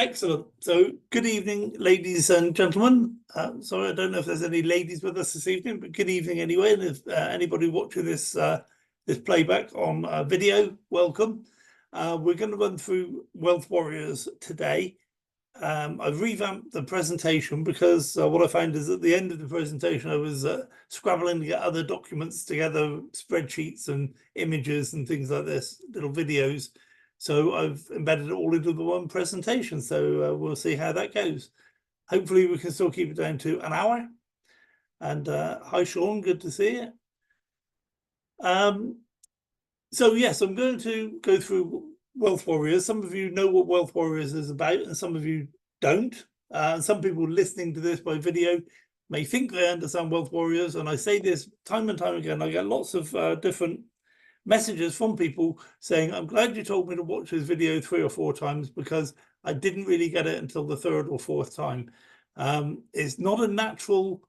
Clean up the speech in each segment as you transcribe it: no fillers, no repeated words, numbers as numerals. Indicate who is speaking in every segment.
Speaker 1: Excellent. So good evening, ladies and gentlemen. Sorry, I don't know if there's any ladies with us this evening, but good evening anyway. And if anybody watching this this playback on video, welcome. We're going to run through Wealth Warriors today. I've revamped the presentation because what I found is at the end of the presentation, I was scrabbling to get other documents together, spreadsheets and images and things like this, little videos. So I've embedded it all into the one presentation. So we'll see how that goes. Hopefully we can still keep it down to an hour. And hi, Sean, good to see you. So yes, I'm going to go through Wealth Warriors. Some of you know what Wealth Warriors is about and some of you don't. Some people listening to this by video may think they understand Wealth Warriors. And I say this time and time again. I get lots of different messages from people saying, I'm glad you told me to watch this video 3 or 4 times because I didn't really get it until the 3rd or 4th time. It's not a natural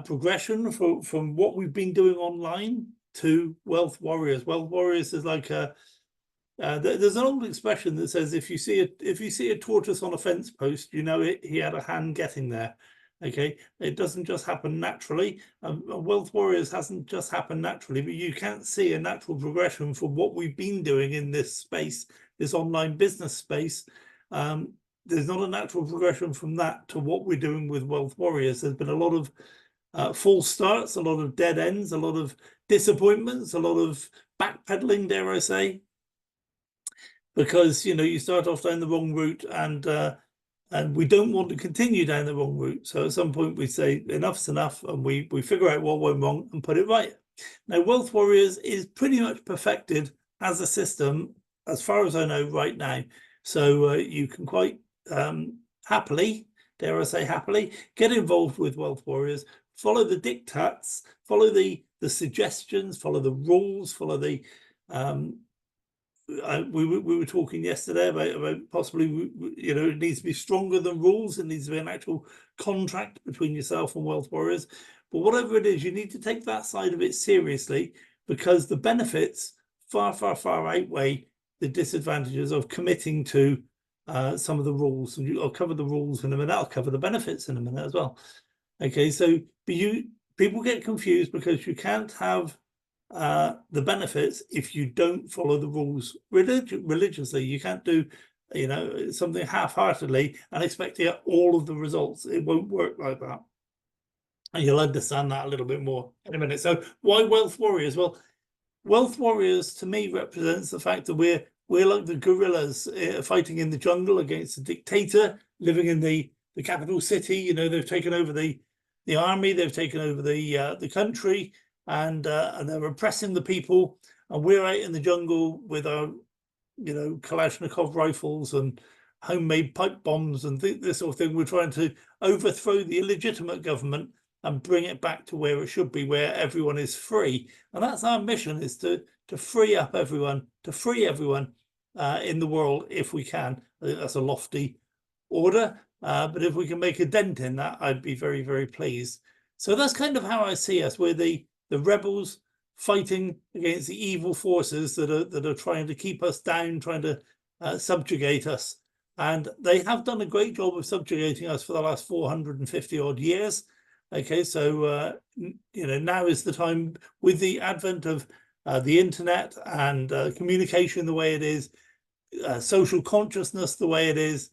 Speaker 1: progression from what we've been doing online to Wealth Warriors. Wealth Warriors is like a there's an old expression that says if you see a tortoise on a fence post, you know he had a hand getting there. Okay, it doesn't just happen naturally. Wealth Warriors hasn't just happened naturally, but you can't see a natural progression from what we've been doing in this space, this online business space. There's not a natural progression from that to what we're doing with Wealth Warriors. There's been a lot of false starts, a lot of dead ends, a lot of disappointments, a lot of backpedaling, dare I say, because you start off down the wrong route and we don't want to continue down the wrong route. So at some point we say enough's enough and we figure out what went wrong and put it right. Now, Wealth Warriors is pretty much perfected as a system, as far as I know right now. So you can quite happily, dare I say happily, get involved with Wealth Warriors, follow the diktats, follow the suggestions, follow the rules, follow the we were talking yesterday about possibly it needs to be stronger than rules. It needs to be an actual contract between yourself and Wealth Warriors. But whatever it is, you need to take that side of it seriously because the benefits far outweigh the disadvantages of committing to some of the rules. And I'll cover the rules in a minute. I'll cover the benefits in a minute as well. Okay, so people get confused because you can't have the benefits if you don't follow the rules religiously. You can't do something half-heartedly and expect to get all of the results. It won't work like that, and you'll understand that a little bit more in a minute. So why Wealth Warriors? Well, Wealth Warriors to me represents the fact that we're like the gorillas fighting in the jungle against a dictator living in the capital city. They've taken over the army, they've taken over the country, and they're oppressing the people, and we're out in the jungle with our Kalashnikov rifles and homemade pipe bombs and this sort of thing. We're trying to overthrow the illegitimate government and bring it back to where it should be, where everyone is free. And that's our mission, is to free up everyone, to free everyone in the world if we can. I think that's a lofty order, but if we can make a dent in that, I'd be very, very pleased. So that's kind of how I see us. We're the rebels fighting against the evil forces that are trying to keep us down, trying to subjugate us. And they have done a great job of subjugating us for the last 450 odd years. Okay, so now is the time, with the advent of the internet and communication the way it is, social consciousness the way it is,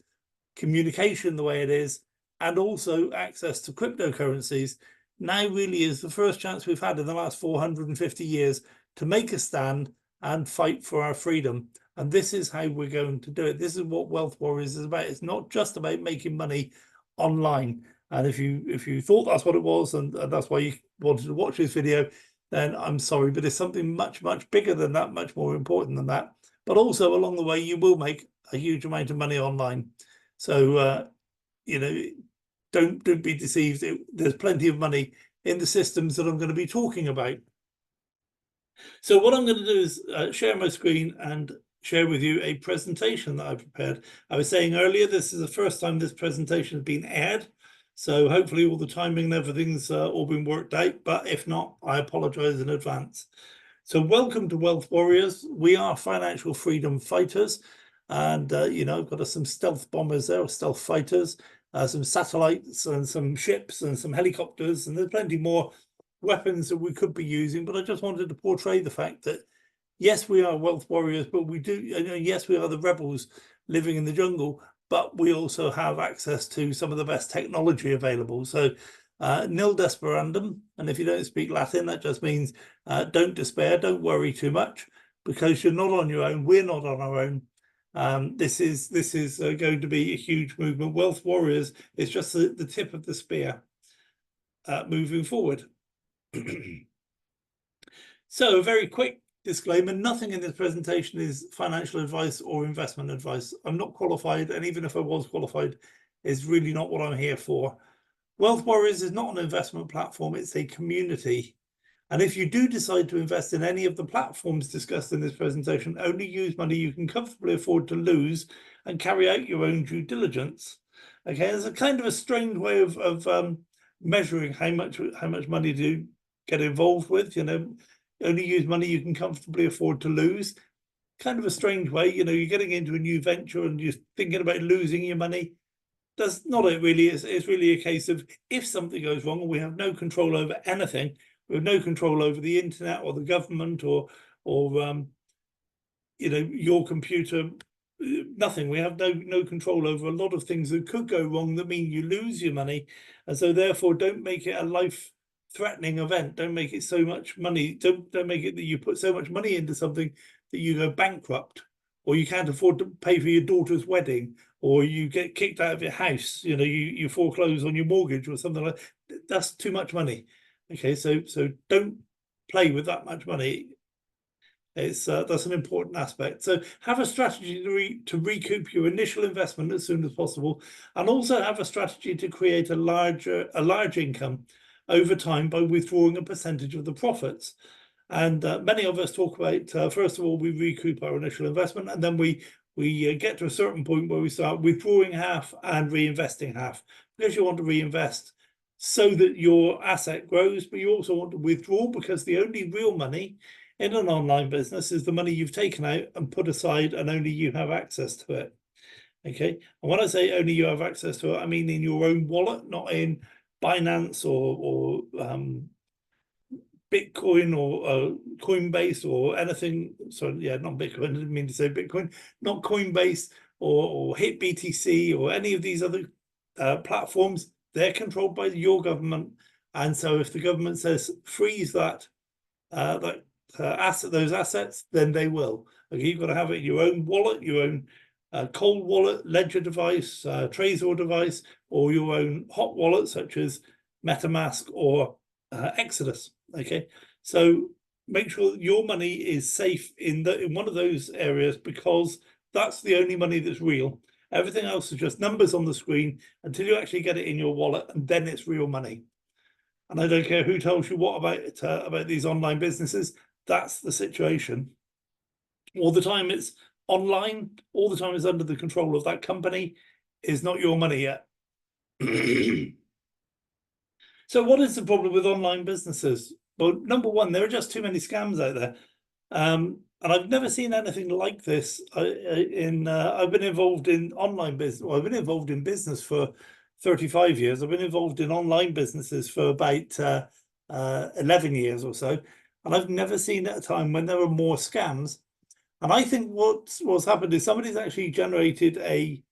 Speaker 1: communication the way it is, and also access to cryptocurrencies. Now really is the first chance we've had in the last 450 years to make a stand and fight for our freedom. And this is how we're going to do it. This is what Wealth Warriors is about. It's not just about making money online. And if you thought that's what it was, and that's why you wanted to watch this video, then I'm sorry, but it's something much bigger than that, much more important than that. But also along the way, you will make a huge amount of money online. So don't be deceived. There's plenty of money in the systems that I'm going to be talking about. So what I'm going to do is share my screen and share with you a presentation that I prepared. I was saying earlier, this is the first time this presentation has been aired. So hopefully all the timing and everything's all been worked out. But if not, I apologize in advance. So welcome to Wealth Warriors. We are financial freedom fighters. and I've got some stealth bombers there, or stealth fighters, some satellites and some ships and some helicopters, and there's plenty more weapons that we could be using. But I just wanted to portray the fact that yes, we are wealth warriors, but we do, yes, we are the rebels living in the jungle, but we also have access to some of the best technology available. So nil desperandum, and if you don't speak Latin, that just means don't despair, don't worry too much, because you're not on your own. We're not on our own. This is going to be a huge movement. Wealth warriors is just the tip of the spear moving forward. So a very quick disclaimer, nothing in this presentation is financial advice or investment advice. I'm not qualified, and even if I was qualified, it's really not what I'm here for. Wealth Warriors is not an investment platform, it's a community. And if you do decide to invest in any of the platforms discussed in this presentation, only use money you can comfortably afford to lose and carry out your own due diligence. Okay, it's a kind of a strange way of measuring how much money to get involved with, only use money you can comfortably afford to lose. Kind of a strange way, you're getting into a new venture and you're thinking about losing your money. That's not it really. It's really a case of if something goes wrong and we have no control over anything, we have no control over the internet or the government or your computer, nothing. We have no control over a lot of things that could go wrong that mean you lose your money. And so therefore don't make it a life-threatening event. Don't make it so much money. Don't make it that you put so much money into something that you go bankrupt, or you can't afford to pay for your daughter's wedding, or you get kicked out of your house, you foreclose on your mortgage or something like that. That's too much money. Okay, so don't play with that much money. That's an important aspect. So have a strategy to recoup your initial investment as soon as possible, and also have a strategy to create a large income over time by withdrawing a percentage of the profits. And many of us talk about, first of all, we recoup our initial investment, and then we get to a certain point where we start withdrawing half and reinvesting half, because you want to reinvest so that your asset grows, but you also want to withdraw because the only real money in an online business is the money you've taken out and put aside, and only you have access to it. Okay, and when I say only you have access to it, I mean in your own wallet, not in Binance or Bitcoin or Coinbase or anything. Sorry, yeah, not Bitcoin. I didn't mean to say Bitcoin. Not Coinbase or HitBTC or any of these other platforms. They're controlled by your government, and so if the government says freeze those assets, then they will. Okay, you've got to have it in your own wallet, your own cold wallet, ledger device, Trezor device, or your own hot wallet such as MetaMask or Exodus. Okay, so make sure that your money is safe in one of those areas, because that's the only money that's real. Everything else is just numbers on the screen until you actually get it in your wallet, and then it's real money. And I don't care who tells you what about these online businesses. That's the situation. All the time it's online, all the time it's under the control of that company. Is not your money yet. So what is the problem with online businesses? Well, number one, there are just too many scams out there. And I've never seen anything like this. I've been involved in online business. Well, I've been involved in business for 35 years. I've been involved in online businesses for about 11 years or so. And I've never seen at a time when there were more scams. And I think what's happened is somebody's actually generated a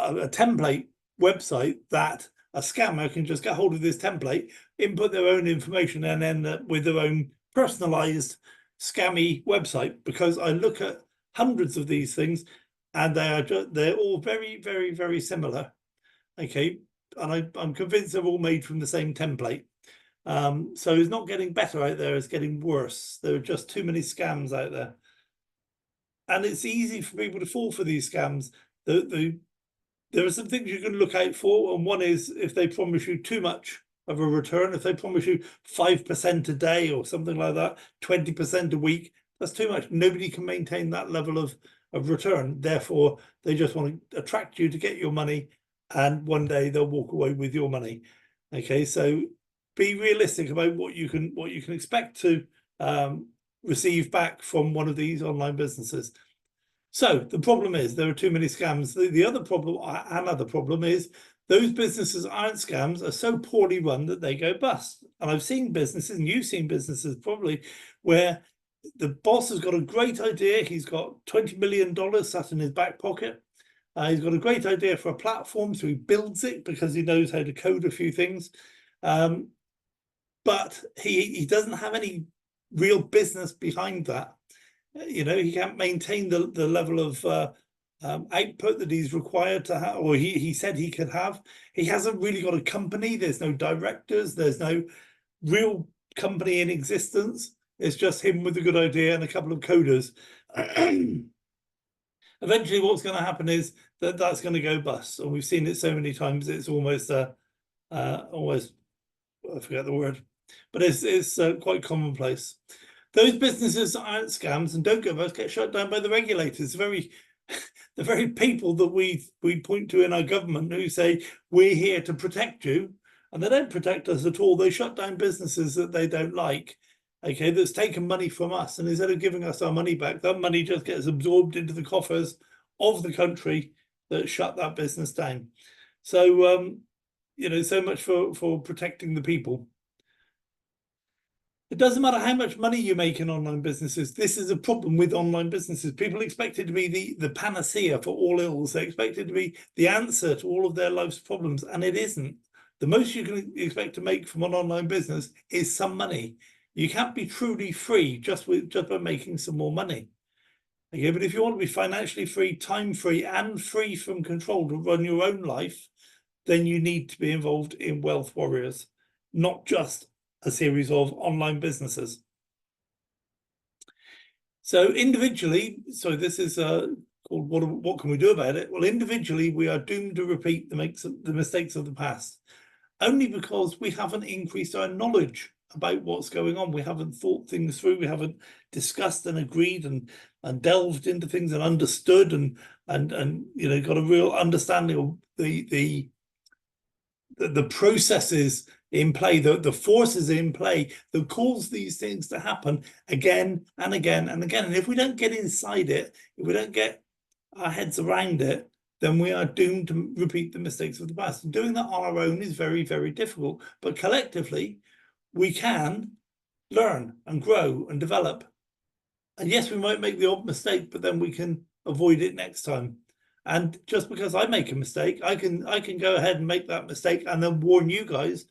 Speaker 1: template website that a scammer can just get hold of this template, input their own information, and end up with their own personalized scammy website. Because I look at hundreds of these things, and they're all very, very, very similar. Okay, and I'm convinced they're all made from the same template. So it's not getting better out there; it's getting worse. There are just too many scams out there, and it's easy for people to fall for these scams. There are some things you can look out for, and one is if they promise you too much of a return. If they promise you 5% a day or something like that, 20% a week, that's too much. Nobody can maintain that level of return. Therefore, they just want to attract you to get your money, and one day they'll walk away with your money. Okay, so be realistic about what you can expect to receive back from one of these online businesses. So the problem is there are too many scams. The other problem, another problem is those businesses aren't scams, are so poorly run that they go bust. And I've seen businesses, and you've seen businesses probably, where the boss has got a great idea. He's got $20 million sat in his back pocket. He's got a great idea for a platform, so he builds it because he knows how to code a few things. But he doesn't have any real business behind that. You know, he can't maintain the level of output that he's required to have, or he said he could have. He hasn't really got a company. There's no directors. There's no real company in existence. It's just him with a good idea and a couple of coders. Eventually, what's going to happen is that's going to go bust, and we've seen it so many times. It's almost almost, I forget the word, but it's quite commonplace. Those businesses aren't scams and don't go bust get shut down by the regulators. The very people that we point to in our government who say we're here to protect you, and they don't protect us at all. They shut down businesses that they don't like, okay, that's taken money from us, and instead of giving us our money back, that money just gets absorbed into the coffers of the country that shut that business down. So you know, so much for protecting the people. It doesn't matter how much money you make in online businesses. This is a problem with online businesses. People expect it to be the panacea for all ills. They expect it to be the answer to all of their life's problems, and it isn't. The most you can expect to make from an online business is some money. You can't be truly free just by making some more money. Okay, but if you want to be financially free, time free, and free from control to run your own life, then you need to be involved in Wealth Warriors, not just a series of online businesses. So individually, so this is called what can we do about it? Well, individually, we are doomed to repeat the mistakes of the past, only because we haven't increased our knowledge about what's going on. We haven't thought things through. We haven't discussed and agreed and delved into things and understood and you know, got a real understanding of the processes in play, the forces in play that cause these things to happen again and again and again. And if we don't get inside it, if we don't get our heads around it, then we are doomed to repeat the mistakes of the past. And doing that on our own is very, very difficult. But collectively, we can learn and grow and develop. And yes, we might make the odd mistake, but then we can avoid it next time. And just because I make a mistake, I can go ahead and make that mistake and then warn you guys,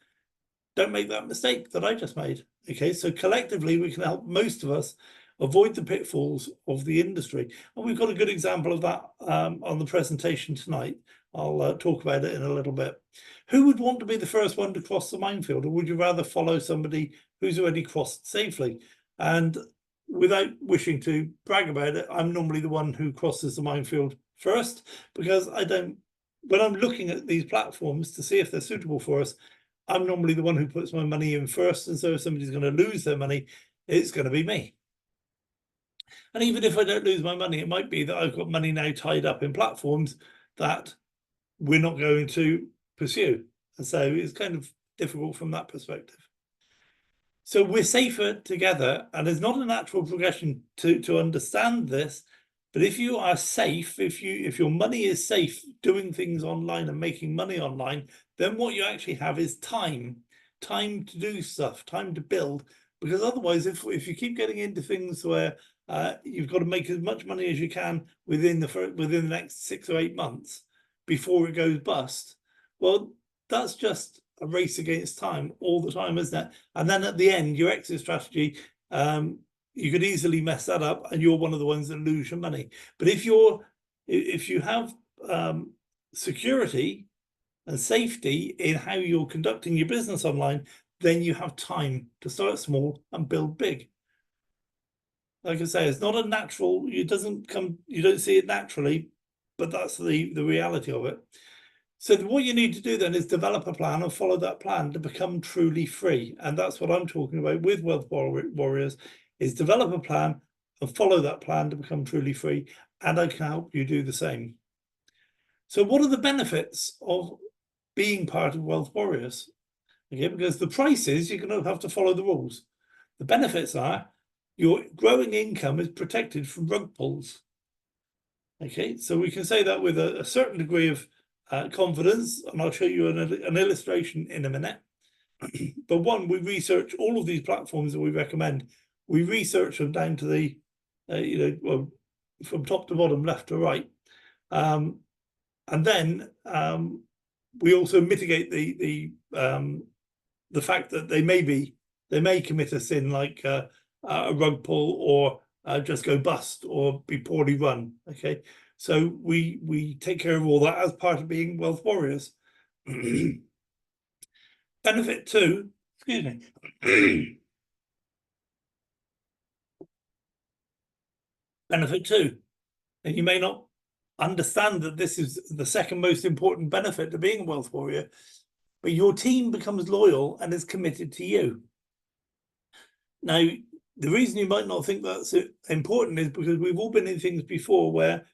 Speaker 1: don't make that mistake that I just made. Okay, so collectively we can help most of us avoid the pitfalls of the industry. And we've got a good example of that on the presentation tonight. I'll talk about it in a little bit. Who would want to be the first one to cross the minefield, or would you rather follow somebody who's already crossed safely? And without wishing to brag about it, I'm normally the one who crosses the minefield first, because when I'm looking at these platforms to see if they're suitable for us, I'm normally the one who puts my money in first. And so if somebody's going to lose their money, it's going to be me. And even if I don't lose my money, it might be that I've got money now tied up in platforms that we're not going to pursue. And so it's kind of difficult from that perspective. So we're safer together, and there's not a natural progression to understand this. But if you are safe, if your money is safe doing things online and making money online, then what you actually have is time to do stuff, time to build. Because otherwise, if you keep getting into things where you've got to make as much money as you can within the next 6 or 8 months before it goes bust, well, that's just a race against time all the time, isn't it? And then at the end, your exit strategy, you could easily mess that up, and you're one of the ones that lose your money. But if you have security and safety in how you're conducting your business online, then you have time to start small and build big. Like I say, it's not a natural, you don't see it naturally, but that's the reality of it. So what you need to do then is develop a plan and follow that plan to become truly free. And that's what I'm talking about with Wealth Warriors, is develop a plan and follow that plan to become truly free. And I can help you do the same. So what are the benefits of being part of Wealth Warriors? Okay, because the price is you're going to have to follow the rules. The benefits are your growing income is protected from rug pulls. Okay, so we can say that with a certain degree of confidence, and I'll show you an illustration in a minute. But one, we research all of these platforms that we recommend. We research them down to the, well, from top to bottom, left to right. And then we also mitigate the fact that they may commit a sin like a rug pull or just go bust or be poorly run. Okay, so we take care of all that as part of being wealth warriors. Benefit 2, excuse me. Benefit 2, and you may not understand that this is the second most important benefit to being a wealth warrior, but your team becomes loyal and is committed to you. Now, the reason you might not think that's important is because we've all been in things before where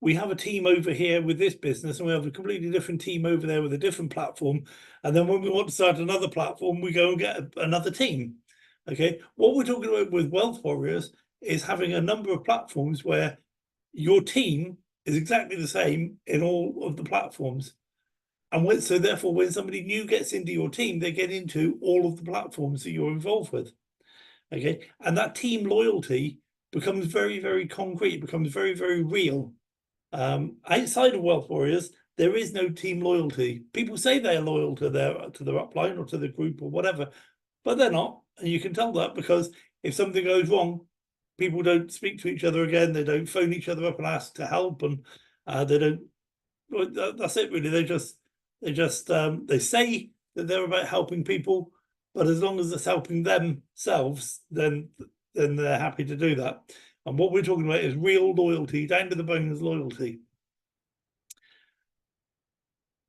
Speaker 1: we have a team over here with this business and we have a completely different team over there with a different platform. And then when we want to start another platform, we go and get another team. Okay, what we're talking about with wealth warriors is having a number of platforms where your team is exactly the same in all of the platforms. And so therefore, when somebody new gets into your team, they get into all of the platforms that you're involved with. Okay, and that team loyalty becomes very, very concrete, becomes very, very real. Outside of wealth warriors, there is no team loyalty. People say they're loyal to their upline or to the group or whatever, but they're not. And you can tell that because if something goes wrong, people don't speak to each other again. They don't phone each other up and ask to help, and they don't. Well, that's it, really. They say that they're about helping people, but as long as it's helping themselves, then they're happy to do that. And what we're talking about is real loyalty, down to the bones loyalty.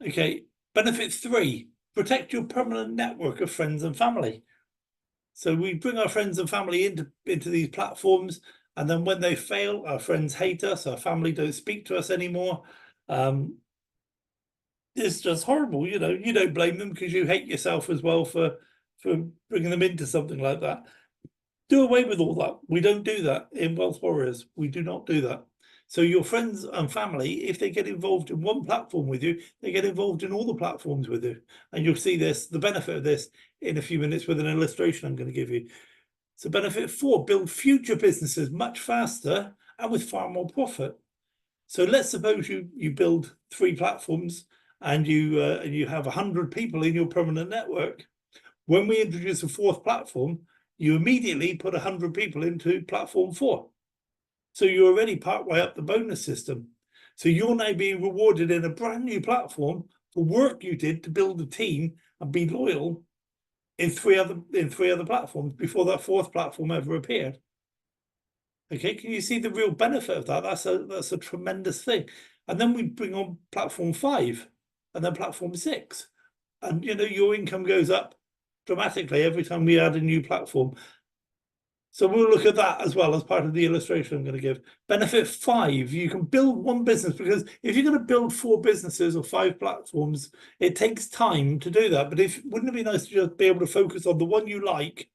Speaker 1: Okay, benefit 3, protect your permanent network of friends and family. So we bring our friends and family into these platforms, and then when they fail, our friends hate us, our family don't speak to us anymore. It's just horrible, you don't blame them because you hate yourself as well for bringing them into something like that. Do away with all that. We don't do that in Wealth Warriors. We do not do that. So your friends and family, if they get involved in one platform with you, they get involved in all the platforms with you. And you'll see the benefit of this in a few minutes with an illustration I'm going to give you. So benefit 4, build future businesses much faster and with far more profit. So let's suppose you build 3 platforms and you have 100 people in your permanent network. When we introduce a 4th platform, you immediately put 100 people into platform 4. So you're already partway up the bonus system. So you're now being rewarded in a brand new platform for work you did to build a team and be loyal in three other platforms before that 4th platform ever appeared. Okay, can you see the real benefit of that? That's a tremendous thing. And then we bring on platform 5 and then platform 6. And your income goes up dramatically every time we add a new platform. So we'll look at that as well as part of the illustration I'm going to give. Benefit 5, you can build one business, because if you're going to build 4 businesses or 5 platforms, it takes time to do that. But wouldn't it be nice to just be able to focus on the one you like?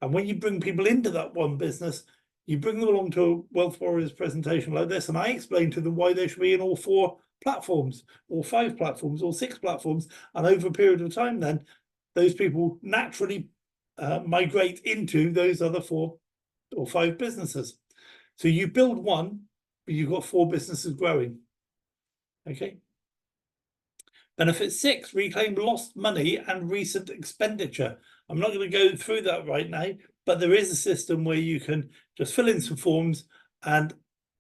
Speaker 1: And when you bring people into that one business, you bring them along to a Wealth Warriors presentation like this, and I explain to them why they should be in all 4 platforms, or 5 platforms, or 6 platforms. And over a period of time, then those people naturally migrate into those other 4 or 5 businesses. So you build one, but you've got 4 businesses growing. Okay. Benefit 6, reclaim lost money and recent expenditure. I'm not going to go through that right now, but there is a system where you can just fill in some forms, and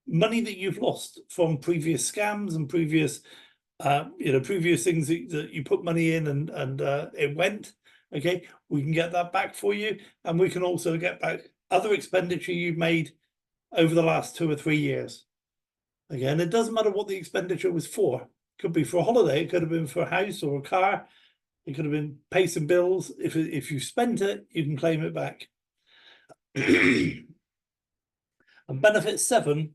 Speaker 1: money that you've lost from previous scams and previous things that you put money in and it went. Okay, we can get that back for you, and we can also get back other expenditure you've made over the last 2 or 3 years. Again, it doesn't matter what the expenditure was for. It could be for a holiday, it could have been for a house or a car, it could have been pay some bills. If you spent it, you can claim it back. And benefit 7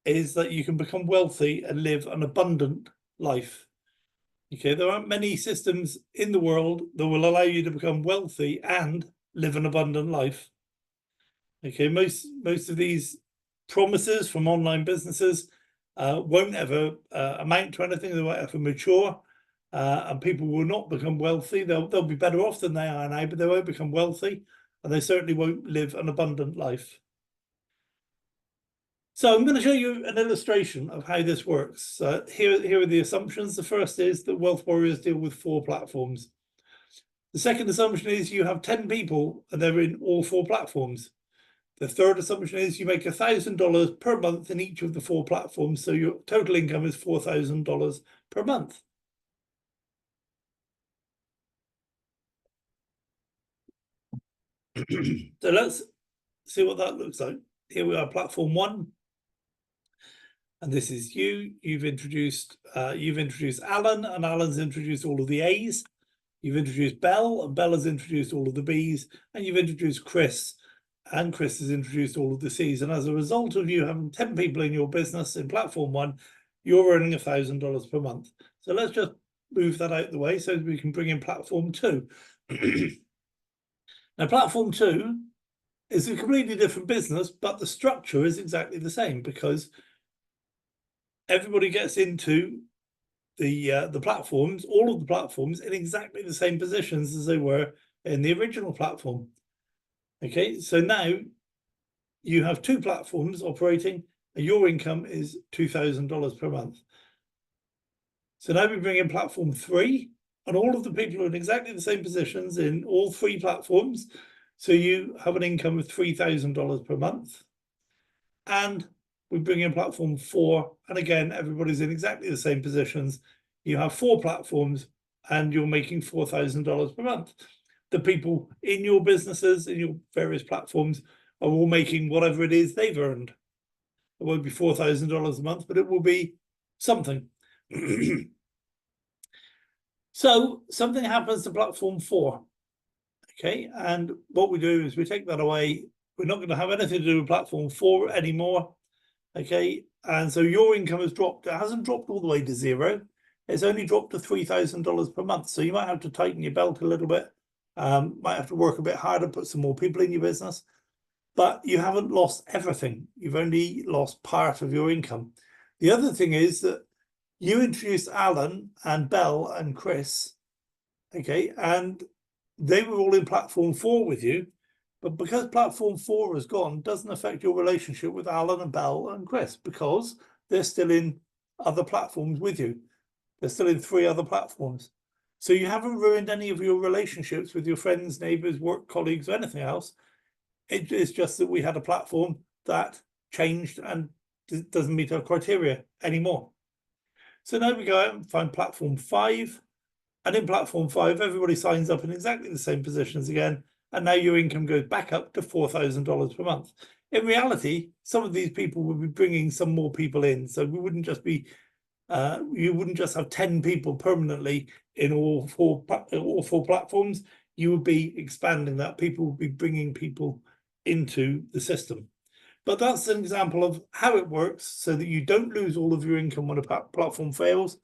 Speaker 1: is that you can become wealthy and live an abundant life. Okay, there aren't many systems in the world that will allow you to become wealthy and live an abundant life. Okay, most of these promises from online businesses, won't ever amount to anything. They won't ever mature, and people will not become wealthy. They'll be better off than they are now, but they won't become wealthy, and they certainly won't live an abundant life. So I'm going to show you an illustration of how this works. Here are the assumptions. The first is that Wealth Warriors deal with 4 platforms. The second assumption is you have 10 people and they're in all 4 platforms. The third assumption is you make $1,000 per month in each of the 4 platforms, so your total income is $4,000 per month. So let's see what that looks like. Here we are, platform 1. And this is you. You've introduced Alan, and Alan's introduced all of the A's. You've introduced Belle, and Belle has introduced all of the B's, and you've introduced Chris, and Chris has introduced all of the C's. And as a result of you having 10 people in your business in platform 1, you're earning $1,000 per month. So let's just move that out of the way so we can bring in platform 2. Now, platform 2 is a completely different business, but the structure is exactly the same because everybody gets into the platforms, all of the platforms, in exactly the same positions as they were in the original platform. Okay, so now you have 2 platforms operating, and your income is $2,000 per month. So now we bring in platform 3, and all of the people are in exactly the same positions in all 3 platforms. So you have an income of $3,000 per month. And we bring in platform 4, and again, everybody's in exactly the same positions. You have 4 platforms, and you're making $4,000 per month. The people in your businesses, in your various platforms, are all making whatever it is they've earned. It won't be $4,000 a month, but it will be something. So something happens to platform 4. Okay, and what we do is we take that away. We're not going to have anything to do with platform 4 anymore. Okay, and so your income has dropped. It hasn't dropped all the way to 0. It's only dropped to $3,000 per month. So you might have to tighten your belt a little bit. Might have to work a bit harder, put some more people in your business. But you haven't lost everything. You've only lost part of your income. The other thing is that you introduced Alan and Belle and Chris. Okay, and they were all in platform 4 with you. But because platform 4 has gone, doesn't affect your relationship with Alan and Belle and Chris because they're still in other platforms with you. They're still in 3 other platforms. So you haven't ruined any of your relationships with your friends, neighbors, work colleagues, or anything else. It is just that we had a platform that changed and doesn't meet our criteria anymore. So now we go out and find platform 5. And in platform 5, everybody signs up in exactly the same positions again. And now your income goes back up to $4,000 per month. In reality, some of these people will be bringing some more people in. So we wouldn't just be, you wouldn't just have 10 people permanently in all four platforms. You would be expanding that. People would be bringing people into the system. But that's an example of how it works so that you don't lose all of your income when a platform fails,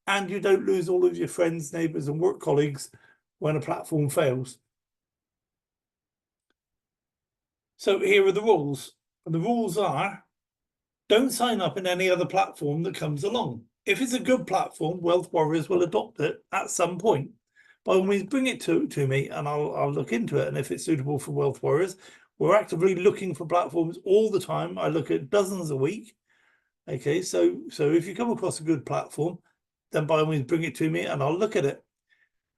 Speaker 1: and you don't lose all of your friends, neighbors, and work colleagues when a platform fails. So here are the rules. And the rules are, don't sign up in any other platform that comes along. If it's a good platform, Wealth Warriors will adopt it at some point. By all means, bring it to me and I'll look into it. And if it's suitable for Wealth Warriors, we're actively looking for platforms all the time. I look at dozens a week. Okay, so if you come across a good platform, then by all means bring it to me and I'll look at it.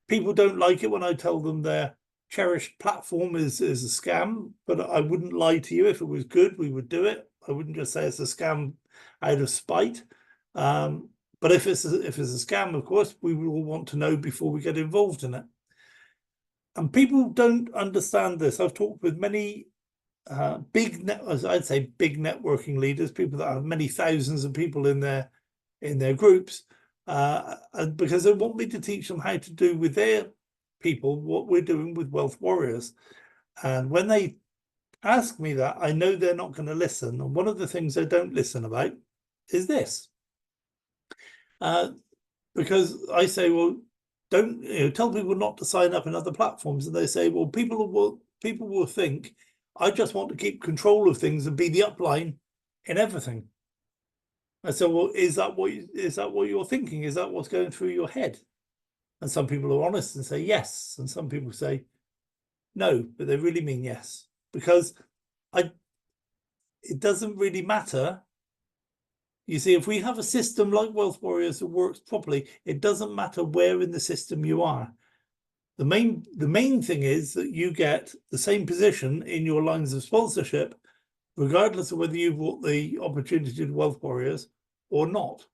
Speaker 1: People don't like it when I tell them their cherished platform is a scam, but I wouldn't lie to you. If it was good, we would do it. I wouldn't just say it's a scam out of spite. But if it's a scam, of course, we will want to know before we get involved in it. And people don't understand this. I've talked with many big networking leaders, people that have many thousands of people in their groups, and because they want me to teach them how to do with their people what we're doing with Wealth Warriors. And when they ask me that, I know they're not going to listen. And one of the things they don't listen about is this. Because I say, well, don't tell people not to sign up in other platforms. And they say, well, people will think I just want to keep control of things and be the upline in everything. I said, well, is that what you're thinking? Is that what's going through your head? And some people are honest and say yes, and some people say no, but they really mean yes, because it doesn't really matter. You see, if we have a system like Wealth Warriors that works properly, it doesn't matter where in the system you are. The main thing is that you get the same position in your lines of sponsorship, regardless of whether you've got the opportunity to do Wealth Warriors or not.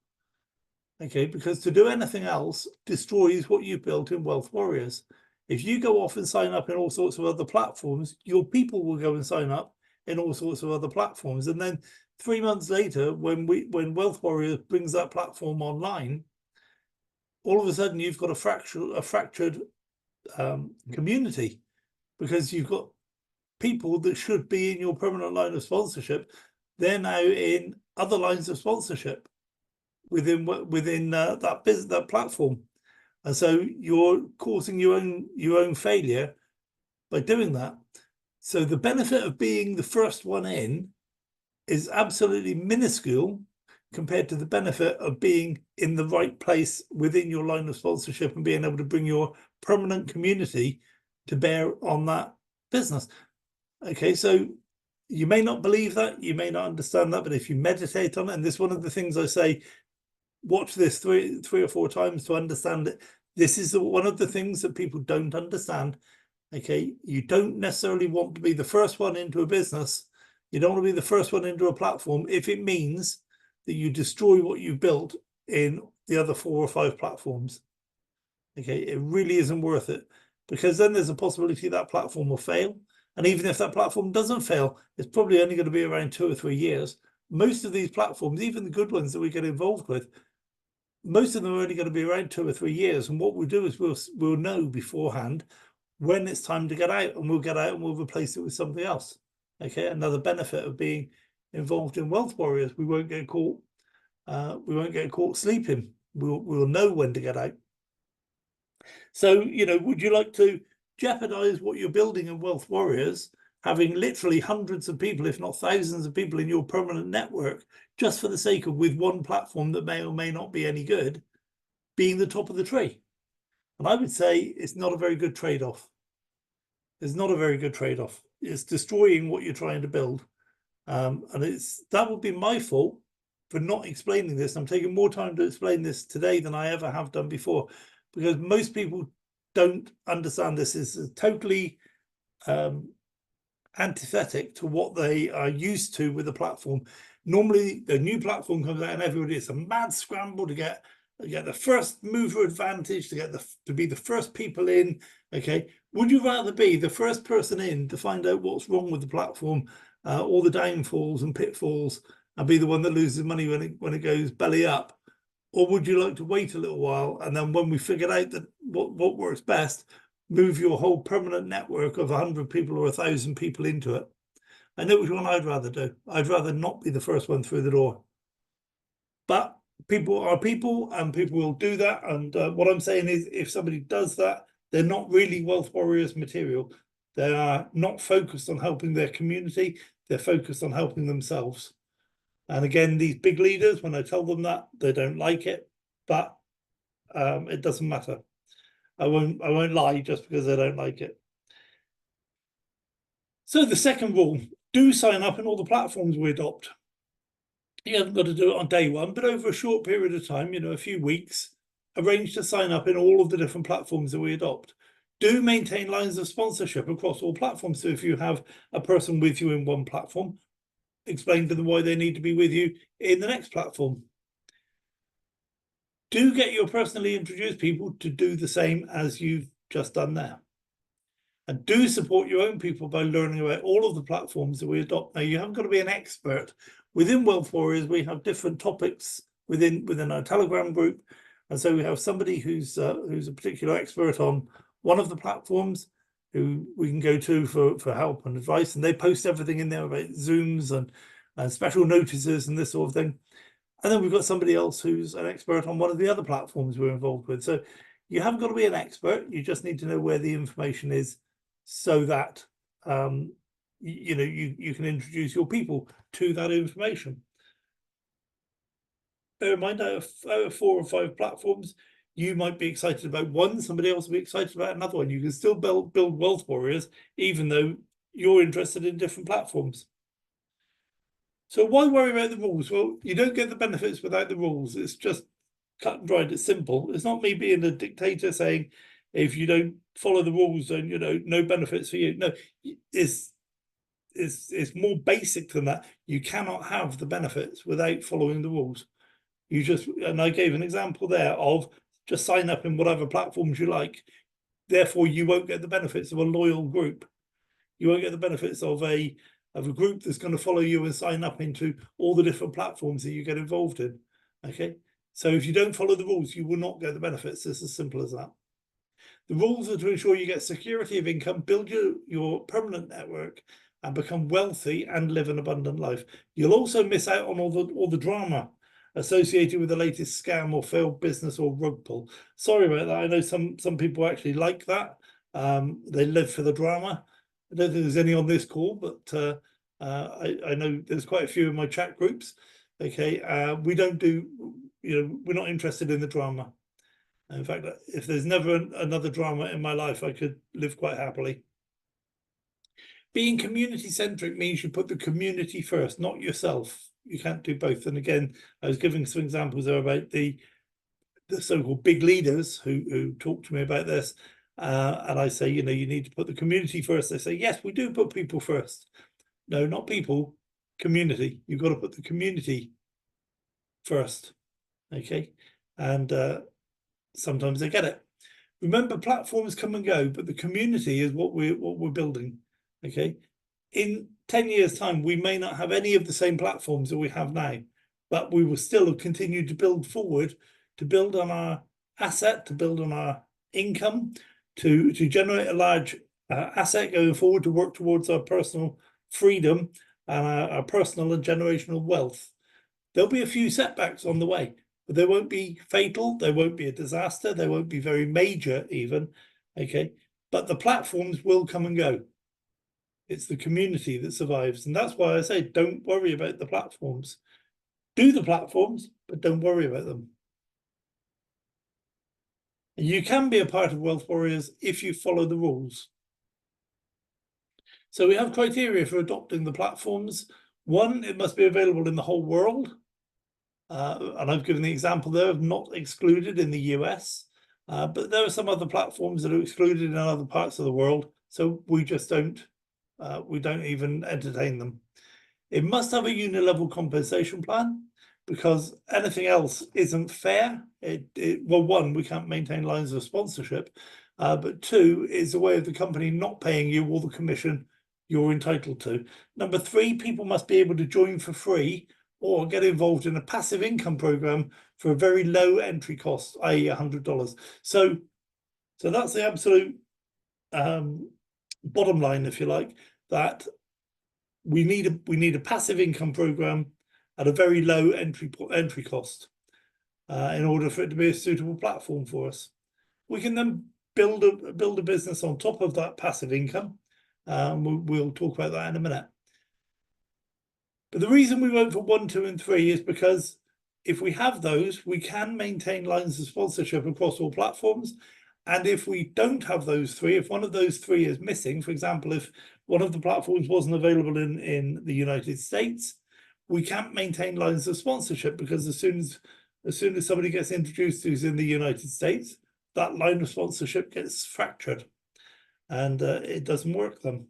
Speaker 1: Okay, because to do anything else destroys what you built in Wealth Warriors. If you go off and sign up in all sorts of other platforms, your people will go and sign up in all sorts of other platforms. And then 3 months later, when Wealth Warriors brings that platform online, all of a sudden you've got a fractured community, because you've got people that should be in your permanent line of sponsorship. They're now in other lines of sponsorship within that platform, and so you're causing your own failure by doing that. So the benefit of being the first one in is absolutely minuscule compared to the benefit of being in the right place within your line of sponsorship and being able to bring your permanent community to bear on that business. Okay, so you may not believe that, you may not understand that, but if you meditate on it, and this is one of the things I say, watch this three or four times to understand it. This is one of the things that people don't understand. Okay, you don't necessarily want to be the first one into a business. You don't want to be the first one into a platform if it means that you destroy what you built in the other 4 or 5 platforms. Okay, it really isn't worth it, because then there's a possibility that platform will fail. And even if that platform doesn't fail, it's probably only going to be around 2 or 3 years. Most of these platforms, even the good ones that we get involved with, most of them are only going to be around 2 or 3 years. And what we'll do is we'll know beforehand when it's time to get out, and we'll get out and we'll replace it with something else. Okay, another benefit of being involved in Wealth Warriors, we won't get caught. We won't get caught sleeping. We'll know when to get out. So, would you like to jeopardize what you're building in Wealth Warriors, having literally hundreds of people, if not thousands of people in your permanent network, just for the sake of, with one platform that may or may not be any good, being the top of the tree? And I would say it's not a very good trade-off. It's not a very good trade-off. It's destroying what you're trying to build. And that would be my fault for not explaining this. I'm taking more time to explain this today than I ever have done before, because most people don't understand this. Is totally antithetic to what they are used to with the platform. Normally, the new platform comes out and everybody, it's a mad scramble to get the first mover advantage, to be the first people in. Okay, would you rather be the first person in to find out what's wrong with the platform, all the downfalls and pitfalls, and be the one that loses money when it goes belly up? Or would you like to wait a little while, and then when we figured out that what works best, move your whole permanent network of 100 people or 1,000 people into it? I know which one I'd rather do. I'd rather not be the first one through the door. But people are people, and people will do that. And what I'm saying is, if somebody does that, they're not really Wealth Warriors material. They are not focused on helping their community. They're focused on helping themselves. And again, these big leaders, when I tell them that, they don't like it, but it doesn't matter. I won't lie just because I don't like it. So the second rule, do sign up in all the platforms we adopt. You haven't got to do it on day one, but over a short period of time, a few weeks, arrange to sign up in all of the different platforms that we adopt. Do maintain lines of sponsorship across all platforms. So if you have a person with you in one platform, explain to them why they need to be with you in the next platform. Do get your personally introduced people to do the same as you've just done there. And do support your own people by learning about all of the platforms that we adopt. Now, you haven't got to be an expert. Within Wealth Warriors, we have different topics within our Telegram group. And so we have somebody who's a particular expert on one of the platforms who we can go to for help and advice. And they post everything in there about Zooms and special notices and this sort of thing. And then we've got somebody else who's an expert on one of the other platforms we're involved with. So you haven't got to be an expert. You just need to know where the information is, so that you can introduce your people to that information. bear in mind, out of 4 or 5 platforms, you might be excited about one, somebody else will be excited about another one. You can still build wealth warriors, even though you're interested in different platforms. So why worry about the rules? Well, you don't get the benefits without the rules. It's just cut and dried. It's simple. It's not me being a dictator saying, if you don't follow the rules, then no benefits for you. No, it's more basic than that. You cannot have the benefits without following the rules. And I gave an example there of just sign up in whatever platforms you like. Therefore, you won't get the benefits of a loyal group. You won't get the benefits of a group that's going to follow you and sign up into all the different platforms that you get involved in. Okay, so if you don't follow the rules, you will not get the benefits. It's as simple as that. The rules are to ensure you get security of income, build your permanent network, and become wealthy and live an abundant life. You'll also miss out on all the drama associated with the latest scam or failed business or rug pull. Sorry about that. I know some people actually like that. They live for the drama. I don't think there's any on this call, but I know there's quite a few in my chat groups. Okay, we don't do, we're not interested in the drama. In fact, if there's never another drama in my life, I could live quite happily. Being community-centric means you put the community first, not yourself. You can't do both. And again, I was giving some examples there about the so-called big leaders who talk to me about this. And I say, you need to put the community first. They say, yes, we do put people first. No, not people, community. You've got to put the community first. Okay. And sometimes they get it. Remember, platforms come and go, but the community is what we're building. Okay. In 10 years' time, we may not have any of the same platforms that we have now, but we will still continue to build forward, to build on our asset, to build on our income, to generate a large asset going forward, to work towards our personal freedom and our personal and generational wealth. There'll be a few setbacks on the way, but they won't be fatal. They won't be a disaster. They won't be very major even. Okay. But the platforms will come and go. It's the community that survives. And that's why I say, don't worry about the platforms. Do the platforms, but don't worry about them. And you can be a part of Wealth Warriors if you follow the rules. So we have criteria for adopting the platforms. One, it must be available in the whole world. And I've given the example there of not excluded in the US. But there are some other platforms that are excluded in other parts of the world. So we just don't even entertain them. It must have a unit-level compensation plan, because anything else isn't fair. Well, one, we can't maintain lines of sponsorship, but two, it's a way of the company not paying you all the commission you're entitled to. Number three, people must be able to join for free or get involved in a passive income program for a very low entry cost, i.e. $100. So that's the absolute bottom line, if you like, that we need a passive income program at a very low entry cost in order for it to be a suitable platform for us. We can then build a business on top of that passive income. We'll talk about that in a minute. But the reason we went for 1, 2, and 3 is because if we have those, we can maintain lines of sponsorship across all platforms. And if we don't have those 3, if one of those 3 is missing, for example, if one of the platforms wasn't available in the United States, we can't maintain lines of sponsorship, because as soon as somebody gets introduced who's in the United States, that line of sponsorship gets fractured, and it doesn't work then.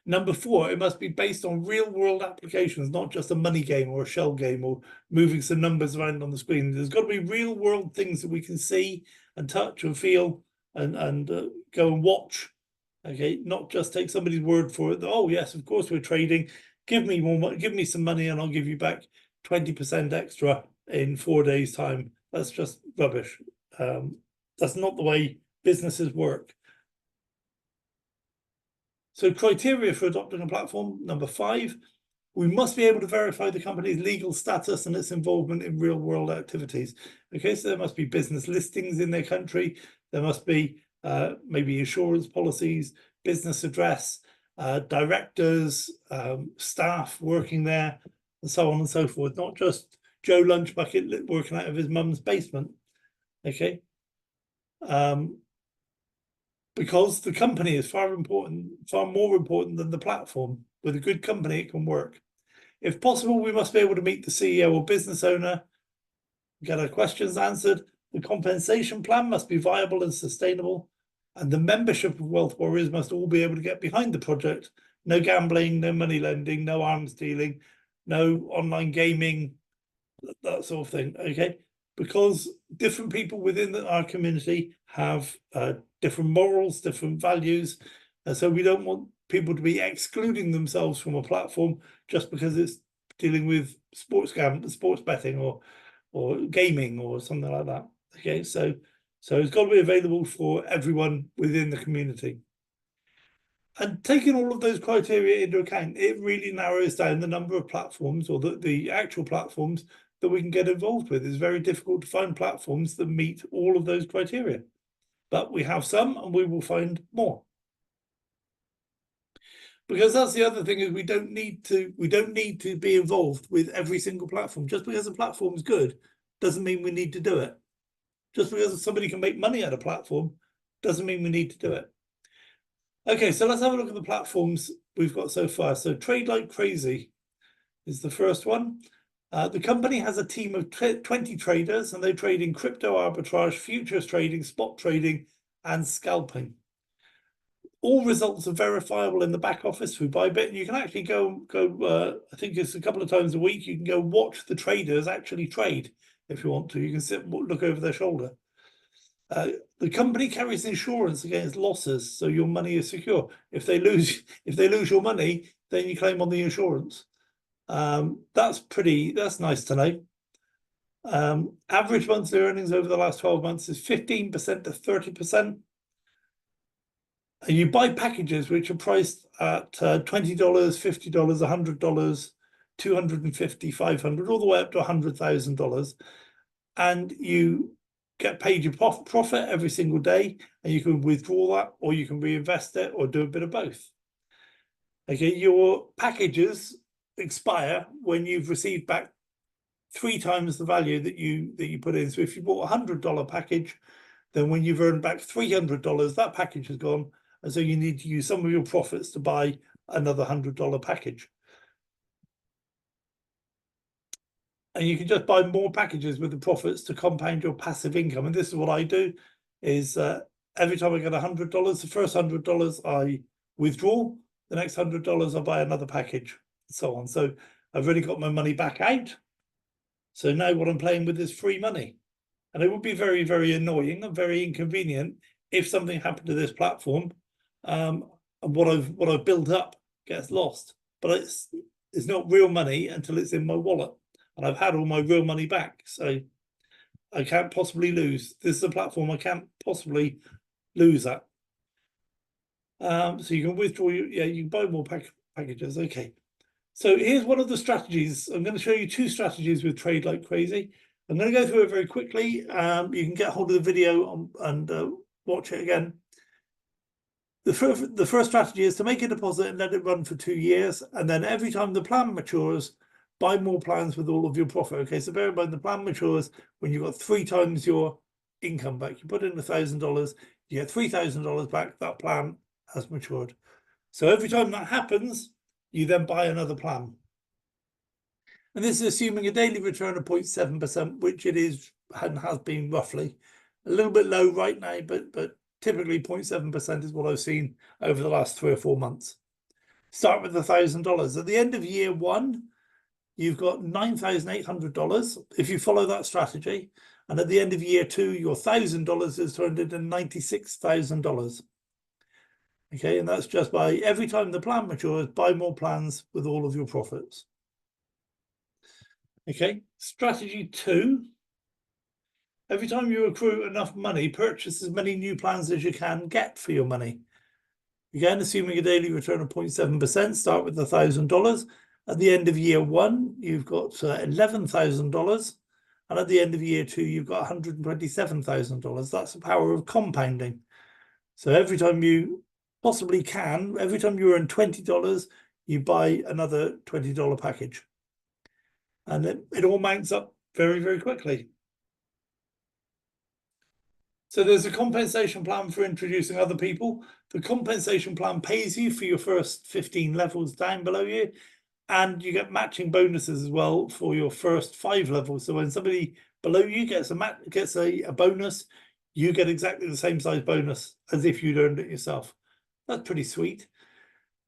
Speaker 1: Number 4, it must be based on real-world applications, not just a money game or a shell game or moving some numbers around on the screen. There's got to be real-world things that we can see and touch and feel and go and watch. Okay, not just take somebody's word for it. Oh yes, of course we're trading. Give me more money, give me some money, and I'll give you back 20% extra in 4 days' time. That's just rubbish. That's not the way businesses work. So criteria for adopting a platform, number 5, we must be able to verify the company's legal status and its involvement in real world activities. Okay, so there must be business listings in their country. There must be maybe insurance policies, business address, directors, staff working there, and so on and so forth. Not just Joe Lunchbucket working out of his mum's basement. Okay. Because the company is far more important than the platform. With a good company, it can work. If possible, we must be able to meet the CEO or business owner, get our questions answered. The compensation plan must be viable and sustainable. And the membership of Wealth Warriors must all be able to get behind the project. No gambling, no money lending, no arms dealing, no online gaming, that sort of thing. Okay. Because different people within our community have different morals, different values. And so we don't want people to be excluding themselves from a platform just because it's dealing with sports betting or gaming or something like that. Okay, so it's got to be available for everyone within the community. And taking all of those criteria into account, it really narrows down the number of platforms, or the actual platforms that we can get involved with. It's very difficult to find platforms that meet all of those criteria, but we have some, and we will find more. Because that's the other thing, is we don't need to be involved with every single platform. Just because a platform is good doesn't mean we need to do it. Just because somebody can make money at a platform doesn't mean we need to do it. Okay, so let's have a look at the platforms we've got so far. So Trade Like Crazy is the first one. The company has a team of 20 traders, and they trade in crypto arbitrage, futures trading, spot trading, and scalping. All results are verifiable in the back office through Bybit. And you can actually go. I think it's a couple of times a week. You can go watch the traders actually trade if you want to. You can sit and look over their shoulder. The company carries insurance against losses, so your money is secure. If they lose your money, then you claim on the insurance. That's nice to know. Average monthly earnings over the last 12 months is 15% to 30%. And you buy packages which are priced at $20, $50, $100, $250, $500, all the way up to $100,000, and you get paid your profit every single day, and you can withdraw that, or you can reinvest it, or do a bit of both. Okay, your packages expire when you've received back 3 times the value that you put in. So if you bought a $100 package, then when you've earned back $300, that package is gone, and so you need to use some of your profits to buy another $100 package. And you can just buy more packages with the profits to compound your passive income. And this is what I do, is every time I get $100, the first $100 I withdraw, the next $100 I buy another package, and so on. So I've already got my money back out. So now what I'm playing with is free money. And it would be very, very annoying and very inconvenient if something happened to this platform, and what I've built up gets lost. But it's not real money until it's in my wallet. And I've had all my real money back, so I can't possibly lose. This is a platform I can't possibly lose at. So you can withdraw, you can buy more packages. Okay, so here's one of the strategies. I'm going to show you 2 strategies with Trade Like Crazy. I'm going to go through it very quickly. You can get hold of the video and watch it again. The first strategy is to make a deposit and let it run for 2 years, and then every time the plan matures, buy more plans with all of your profit. Okay, so bear in mind the plan matures when you've got 3 times your income back. You put in $1,000, you get $3,000 back. That plan has matured. So every time that happens, you then buy another plan. And this is assuming a daily return of 0.7%, which it is and has been roughly. A little bit low right now, but typically 0.7% is what I've seen over the last 3 or 4 months. Start with $1,000. At the end of year 1, you've got $9,800 if you follow that strategy. And at the end of year 2, your $1,000 is turned into $96,000. Okay, and that's just by every time the plan matures, buy more plans with all of your profits. Okay, strategy 2. Every time you accrue enough money, purchase as many new plans as you can get for your money. Again, assuming a daily return of 0.7%, start with $1,000. At the end of year 1, you've got $11,000. And at the end of year 2, you've got $127,000. That's the power of compounding. So every time you possibly can, every time you earn $20, you buy another $20 package. And it all mounts up very, very quickly. So there's a compensation plan for introducing other people. The compensation plan pays you for your first 15 levels down below you, and you get matching bonuses as well for your first 5 levels. So when somebody below you gets a bonus, you get exactly the same size bonus as if you'd earned it yourself. That's pretty sweet.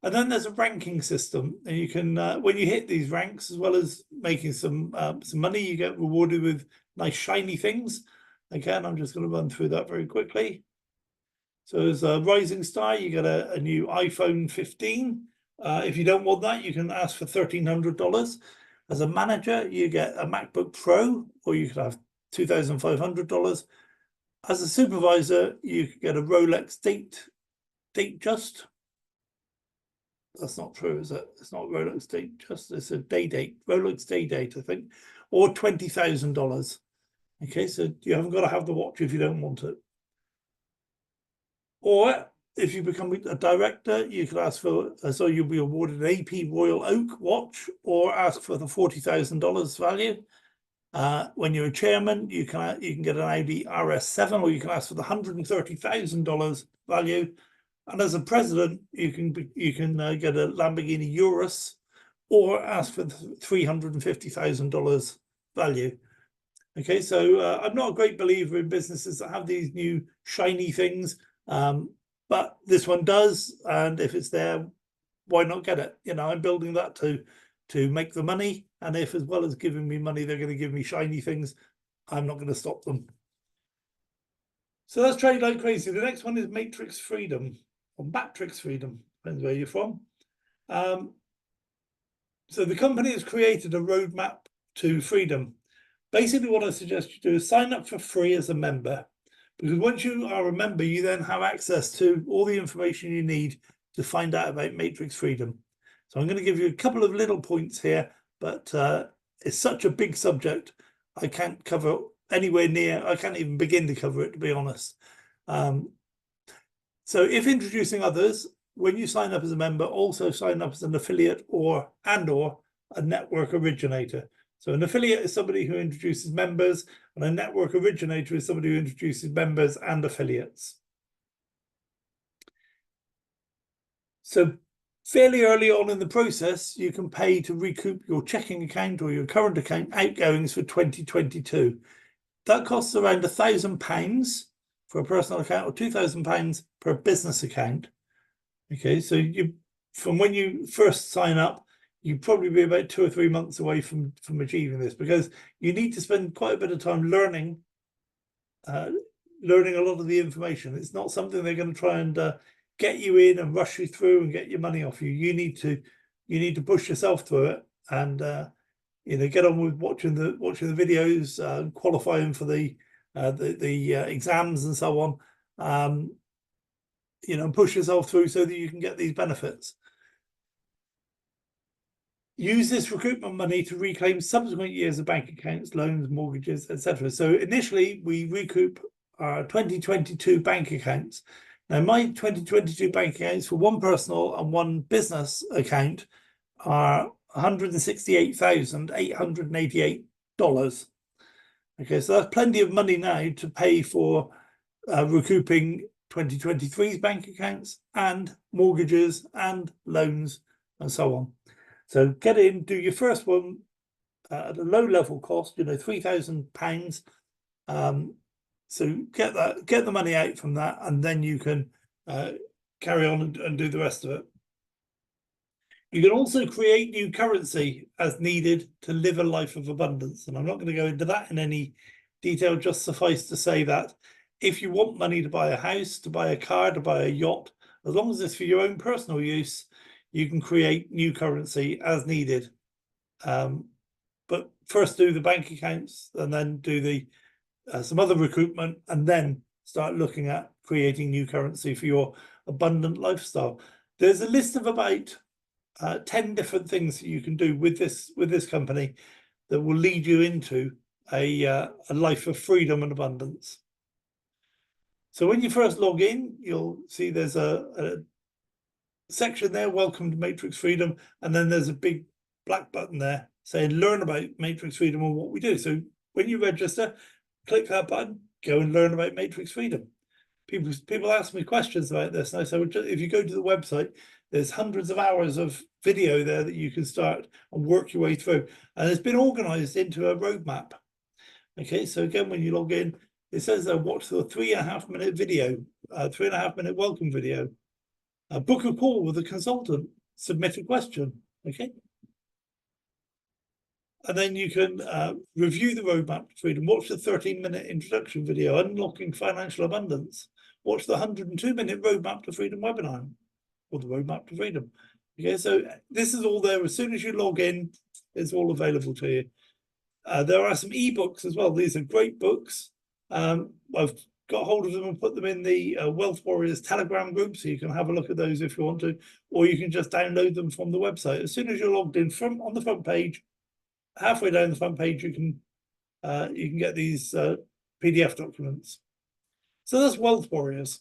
Speaker 1: And then there's a ranking system, and you can when you hit these ranks, as well as making some money, you get rewarded with nice shiny things. Again, I'm just going to run through that very quickly. So as a rising star, you get a new iPhone 15. If you don't want that, you can ask for $1,300. As a manager, you get a MacBook Pro, or you could have $2,500. As a supervisor, you could get a Rolex Datejust. That's not true, is it? It's not Rolex Datejust. It's a Rolex Day-Date, I think, or $20,000. Okay, so you haven't got to have the watch if you don't want it. Or if you become a director, you could ask for, so you'll be awarded an AP Royal Oak watch, or ask for the $40,000 value. When you're a chairman, you can get an Audi RS7, or you can ask for the $130,000 value. And as a president, you can get a Lamborghini Urus, or ask for $350,000 value. Okay, so I'm not a great believer in businesses that have these new shiny things, but this one does, and if it's there, why not get it? You know, I'm building that to make the money, and if as well as giving me money, they're going to give me shiny things, I'm not going to stop them. So that's trade like crazy. The next one is Matrix Freedom, or Matrix Freedom, depends where you're from. So the company has created a roadmap to freedom. Basically, what I suggest you do is sign up for free as a member, because once you are a member, you then have access to all the information you need to find out about Matrix Freedom. So I'm going to give you a couple of little points here, but it's such a big subject, I can't cover anywhere near, I can't even begin to cover it, to be honest. So if introducing others, when you sign up as a member, also sign up as an affiliate or a network originator. So an affiliate is somebody who introduces members, and a network originator is somebody who introduces members and affiliates. So fairly early on in the process, you can pay to recoup your checking account or your current account outgoings for 2022. That costs around £1,000 for a personal account, or £2,000 per business account. Okay, so from when you first sign up, you'd probably be about 2 or 3 months away from achieving this, because you need to spend quite a bit of time learning a lot of the information. It's not something they're going to try and get you in and rush you through and get your money off you. You need to push yourself through it, and get on with watching the videos, qualifying for the exams and so on. Push yourself through so that you can get these benefits. Use this recruitment money to reclaim subsequent years of bank accounts, loans, mortgages, etc. So initially, we recoup our 2022 bank accounts. Now, my 2022 bank accounts for one personal and one business account are $168,888. Okay, so that's plenty of money now to pay for recouping 2023's bank accounts and mortgages and loans and so on. So get in, do your first one at a low level cost, £3,000. So get the money out from that, and then you can carry on and do the rest of it. You can also create new currency as needed to live a life of abundance. And I'm not going to go into that in any detail, just suffice to say that if you want money to buy a house, to buy a car, to buy a yacht, as long as it's for your own personal use, you can create new currency as needed. But first do the bank accounts, and then do the some other recruitment, and then start looking at creating new currency for your abundant lifestyle. There's a list of about 10 different things that you can do with this company that will lead you into a life of freedom and abundance. So when you first log in, you'll see there's a section there, Welcome to Matrix Freedom, and then there's a big black button there saying Learn about Matrix Freedom and what we do. So when you register, click that button, go and learn about matrix freedom. People ask me questions about this, and I say, well, if you go to the website, there's hundreds of hours of video there that you can start and work your way through, and it's been organized into a roadmap. Okay, so again, when you log in, it says watch the 3.5 minute video, 3.5 minute welcome video, book a call with a consultant, submit a question. Okay, and then you can review the roadmap to freedom, watch the 13-minute introduction video, Unlocking Financial Abundance, watch the 102-minute roadmap to freedom webinar, or the roadmap to freedom. Okay, so this is all there. As soon as you log in, it's all available to you. There are some ebooks as well. These are great books. I've got hold of them and put them in the Wealth Warriors Telegram group, so you can have a look at those if you want to, or you can just download them from the website. As soon as you're logged in, from on the front page, halfway down the front page, you can get these PDF documents. So that's Wealth Warriors.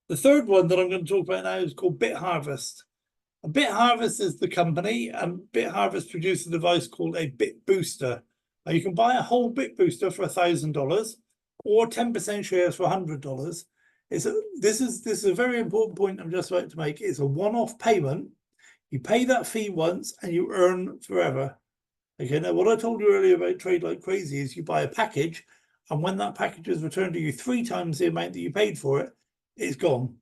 Speaker 1: The third one that I'm going to talk about now is called BitHarvest. BitHarvest is the company, and BitHarvest produces a device called a Bit Booster. Now you can buy a whole Bit Booster for $1,000 or 10% shares for $100. This is a very important point I'm just about to make. It's a one-off payment. You pay that fee once and you earn forever. Okay, now what I told you earlier about Trade Like Crazy is you buy a package, and when that package is returned to you 3 times the amount that you paid for it, it's gone.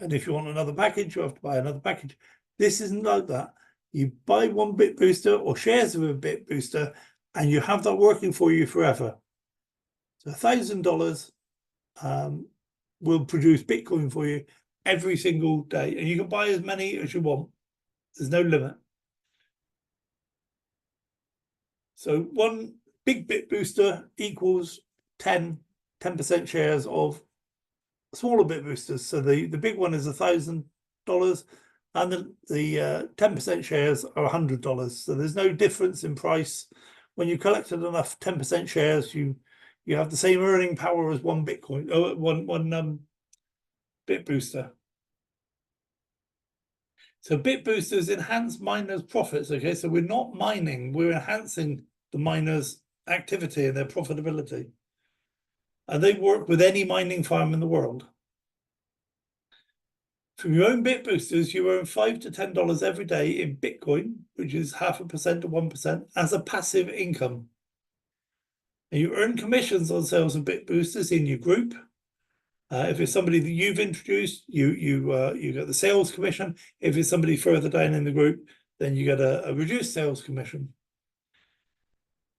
Speaker 1: And if you want another package, you have to buy another package. This isn't like that. You buy one Bit Booster or shares of a Bit Booster, and you have that working for you forever. So $1,000 will produce Bitcoin for you every single day, and you can buy as many as you want. There's no limit. So one big Bit Booster equals 10% shares of smaller Bit Boosters. So the big one is $1,000, and the 10% shares are $100. So there's no difference in price. When you collected enough 10% shares, you have the same earning power as one Bitcoin, one Bit Booster. So Bit Boosters enhance miners' profits. Okay, so we're not mining, we're enhancing the miners' activity and their profitability. And they work with any mining farm in the world. From your own Bit Boosters, you earn $5 to $10 every day in Bitcoin, which is 0.5% to 1%, as a passive income. And you earn commissions on sales of Bit Boosters in your group. If it's somebody that you've introduced, you get the sales commission. If it's somebody further down in the group, then you get a reduced sales commission.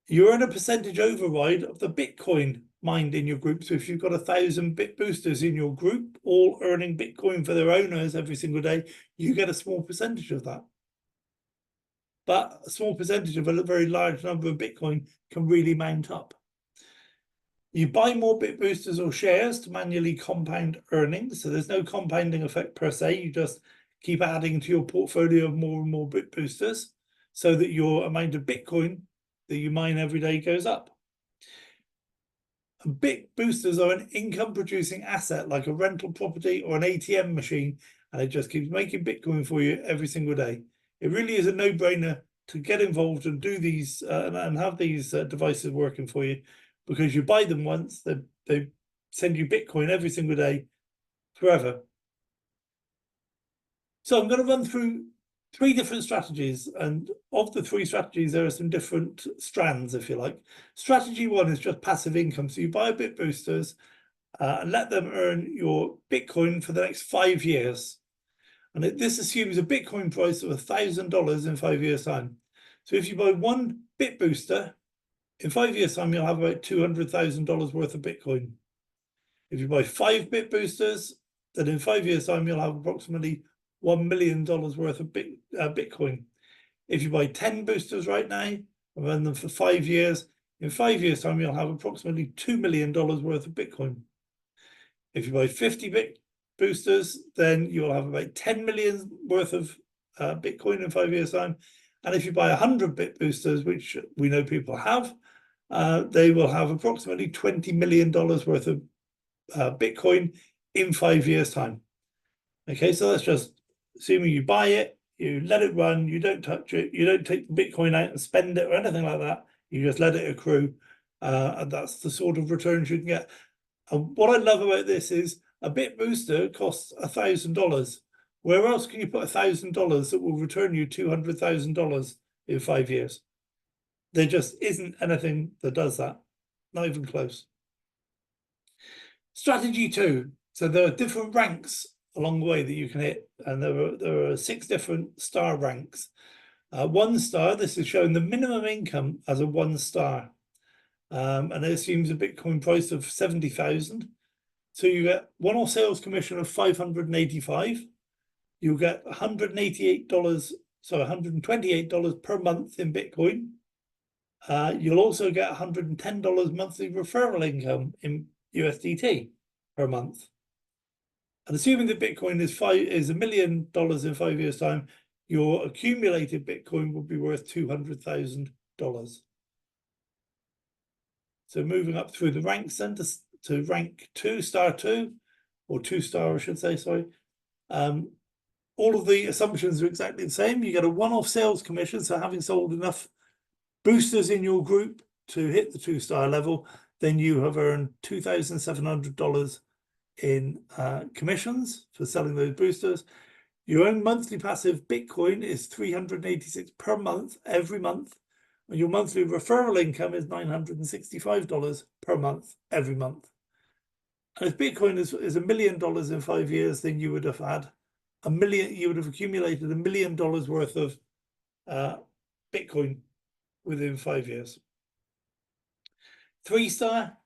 Speaker 1: You earn a percentage override of the Bitcoin mined in your group. So if you've got 1,000 Bit Boosters in your group, all earning Bitcoin for their owners every single day, you get a small percentage of that. But a small percentage of a very large number of Bitcoin can really mount up. You buy more Bit Boosters or shares to manually compound earnings. So there's no compounding effect per se. You just keep adding to your portfolio of more and more Bit Boosters so that your amount of Bitcoin that you mine every day goes up. And Bit Boosters are an income-producing asset like a rental property or an ATM machine, and it just keeps making Bitcoin for you every single day. It really is a no-brainer to get involved and do these and have these devices working for you, because you buy them once, they send you Bitcoin every single day forever. So I'm going to run through 3 different strategies, and of the 3 strategies, there are some different strands, if you like. Strategy 1 is just passive income. So you buy Bit Boosters and let them earn your Bitcoin for the next 5 years. And this assumes a Bitcoin price of $1,000 in 5 years' time. So if you buy one Bit Booster, in 5 years' time, you'll have about $200,000 worth of Bitcoin. If you buy 5 Bit Boosters, then in 5 years' time, you'll have approximately $1 million worth of Bitcoin. If you buy 10 boosters right now and run them for 5 years, in 5 years' time, you'll have approximately $2 million worth of Bitcoin. If you buy 50 Bit Boosters, then you'll have about 10 million worth of Bitcoin in 5 years' time. And if you buy 100 Bit Boosters, which we know people have, they will have approximately $20 million worth of Bitcoin in 5 years' time. Okay, so that's just assuming you buy it, you let it run, you don't touch it, you don't take the Bitcoin out and spend it or anything like that. You just let it accrue, and that's the sort of returns you can get. And what I love about this is a bit booster costs $1,000. Where else can you put $1,000 that will return you $200,000 in 5 years? There just isn't anything that does that, not even close. Strategy 2. So there are different ranks along the way that you can hit, and there are 6 different star ranks. 1 star, this is showing the minimum income as a 1 star. And it assumes a Bitcoin price of 70,000. So you get one-off sales commission of $585. You'll get $128, so $128 per month in Bitcoin. You'll also get $110 monthly referral income in USDT per month. And assuming that Bitcoin is $1 million in 5 years' time, your accumulated Bitcoin will be worth $200,000. So moving up through the ranks then to rank 2, star 2, or 2 star, I should say, sorry. All of the assumptions are exactly the same. You get a one-off sales commission, so having sold enough boosters in your group to hit the 2 star level, then you have earned $2,700 in commissions for selling those boosters. Your own monthly passive Bitcoin is 386 per month, every month. And your monthly referral income is $965 per month, every month. And if Bitcoin is $1 million in 5 years, then you would have had you would have accumulated $1 million worth of Bitcoin within 5 years. 3 star,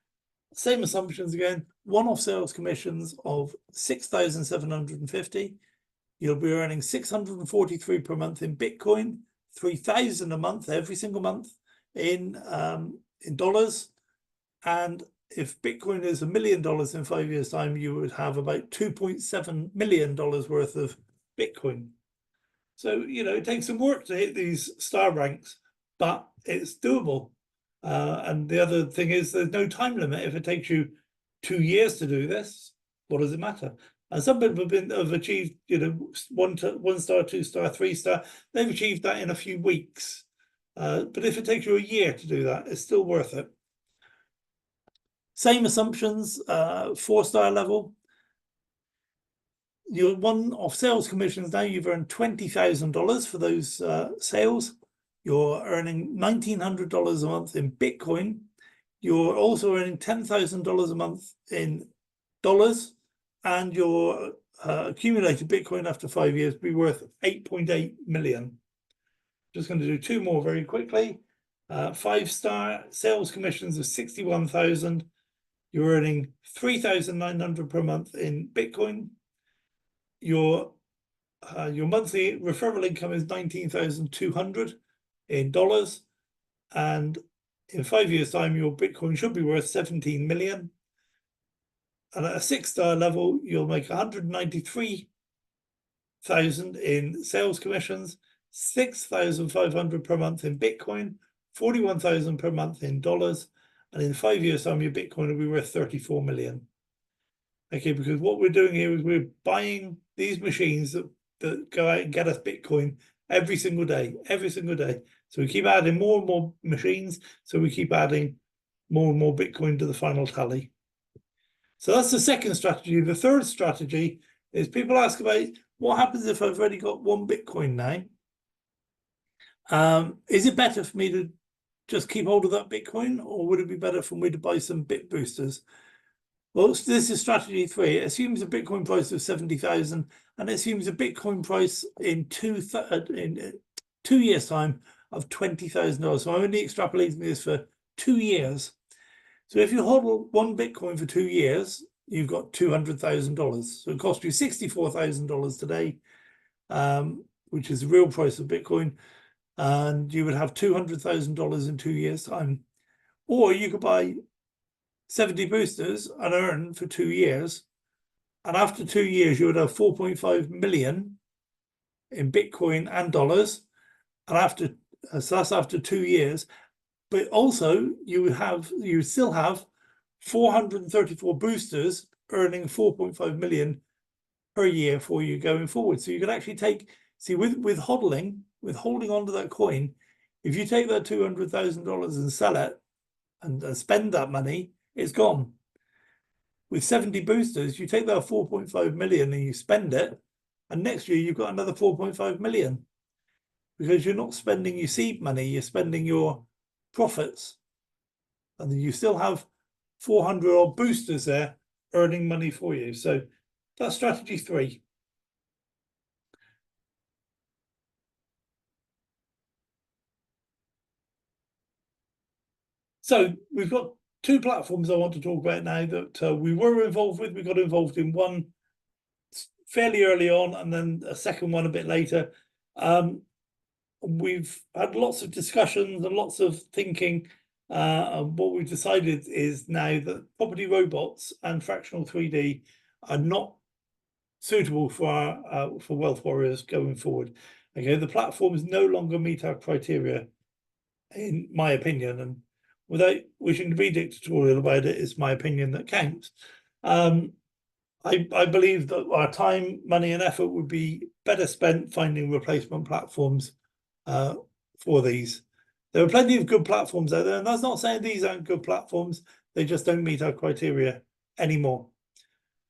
Speaker 1: same assumptions again, one-off sales commissions of 6,750. You'll be earning 643 per month in Bitcoin, 3,000 a month, every single month in dollars. And if Bitcoin is $1 million in 5 years' time, you would have about $2.7 million worth of Bitcoin. So, you know, it takes some work to hit these star ranks, but it's doable. And the other thing is there's no time limit. If it takes you 2 years to do this, what does it matter? And some people have achieved, you know, 1 star, 2 star, 3 star. They've achieved that in a few weeks. But if it takes you a year to do that, it's still worth it. Same assumptions, 4 star level. Your one-off sales commissions now, you've earned $20,000 for those sales. You're earning $1,900 a month in Bitcoin. You're also earning $10,000 a month in dollars, and your accumulated Bitcoin after 5 years will be worth 8.8 million. Just going to do 2 more very quickly. 5 star sales commissions of 61,000. You're earning 3,900 per month in Bitcoin. Your monthly referral income is 19,200 in dollars, and in 5 years' time, your Bitcoin should be worth 17 million. And at a 6 star level, you'll make 193,000 in sales commissions, 6,500 per month in Bitcoin, 41,000 per month in dollars, and in 5 years' time, your Bitcoin will be worth 34 million. Okay, because what we're doing here is we're buying these machines that go out and get us Bitcoin every single day. So we keep adding more and more machines, so we keep adding more and more Bitcoin to the final tally. So that's the second strategy. The third strategy is people ask about what happens if I've already got 1 Bitcoin now? Is it better for me to just keep hold of that Bitcoin, or would it be better for me to buy some Bit boosters? Well, this is strategy 3. It assumes a Bitcoin price of 70,000, and it assumes a Bitcoin price in 2 years' time of $20,000. So I'm only extrapolating this for 2 years. So if you hold 1 Bitcoin for 2 years, you've got $200,000. So it costs you $64,000 today, which is the real price of Bitcoin, and you would have $200,000 in 2 years' time. Or you could buy 70 boosters and earn for 2 years, and after 2 years you would have 4.5 million in Bitcoin and dollars, and so that's after 2 years. But also you would still have 434 boosters earning 4.5 million per year for you going forward. So you could actually with holding onto that coin, If you take that $200,000 and sell it and spend that money, it's gone. With 70 boosters, you take that 4.5 million and you spend it, and next year you've got another 4.5 million, because you're not spending your seed money, you're spending your profits. And then you still have 400 odd boosters there earning money for you. So that's strategy 3. So we've got 2 platforms I want to talk about now that we were involved with. We got involved in one fairly early on, and then a second one a bit later. We've had lots of discussions and lots of thinking. And what we've decided is now that property robots and fractional 3D are not suitable for Wealth Warriors going forward. Okay, the platforms no longer meet our criteria, in my opinion, and without wishing to be dictatorial about it, it's my opinion that counts. I believe that our time, money, and effort would be better spent finding replacement platforms for these. There are plenty of good platforms out there, and that's not saying these aren't good platforms. They just don't meet our criteria anymore.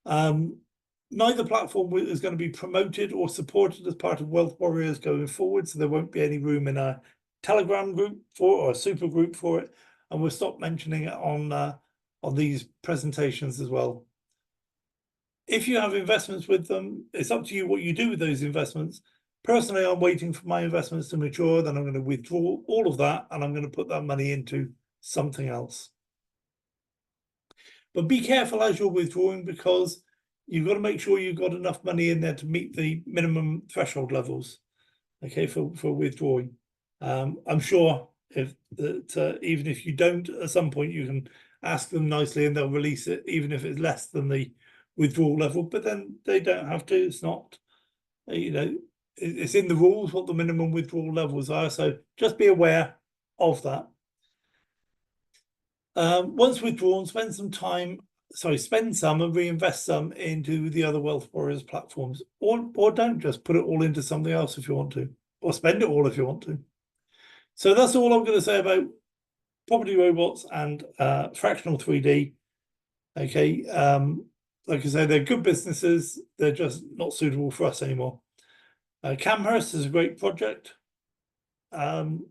Speaker 1: Neither platform is going to be promoted or supported as part of Wealth Warriors going forward, so there won't be any room in our Telegram group or a super group for it, and we'll stop mentioning it on these presentations as well. If you have investments with them, it's up to you what you do with those investments. Personally, I'm waiting for my investments to mature, then I'm going to withdraw all of that and I'm going to put that money into something else. But be careful as you're withdrawing, because you've got to make sure you've got enough money in there to meet the minimum threshold levels, okay, for withdrawing. I'm sure even if you don't, at some point you can ask them nicely and they'll release it, even if it's less than the withdrawal level, but then they don't have to. It's not, it's in the rules what the minimum withdrawal levels are, so just be aware of that. Once withdrawn, spend some and reinvest some into the other Wealth Warriors platforms, or don't, just put it all into something else if you want to, or spend it all if you want to. So that's all I'm going to say about property robots and fractional 3D. Okay, like I say, they're good businesses. They're just not suitable for us anymore. Camhurst is a great project. And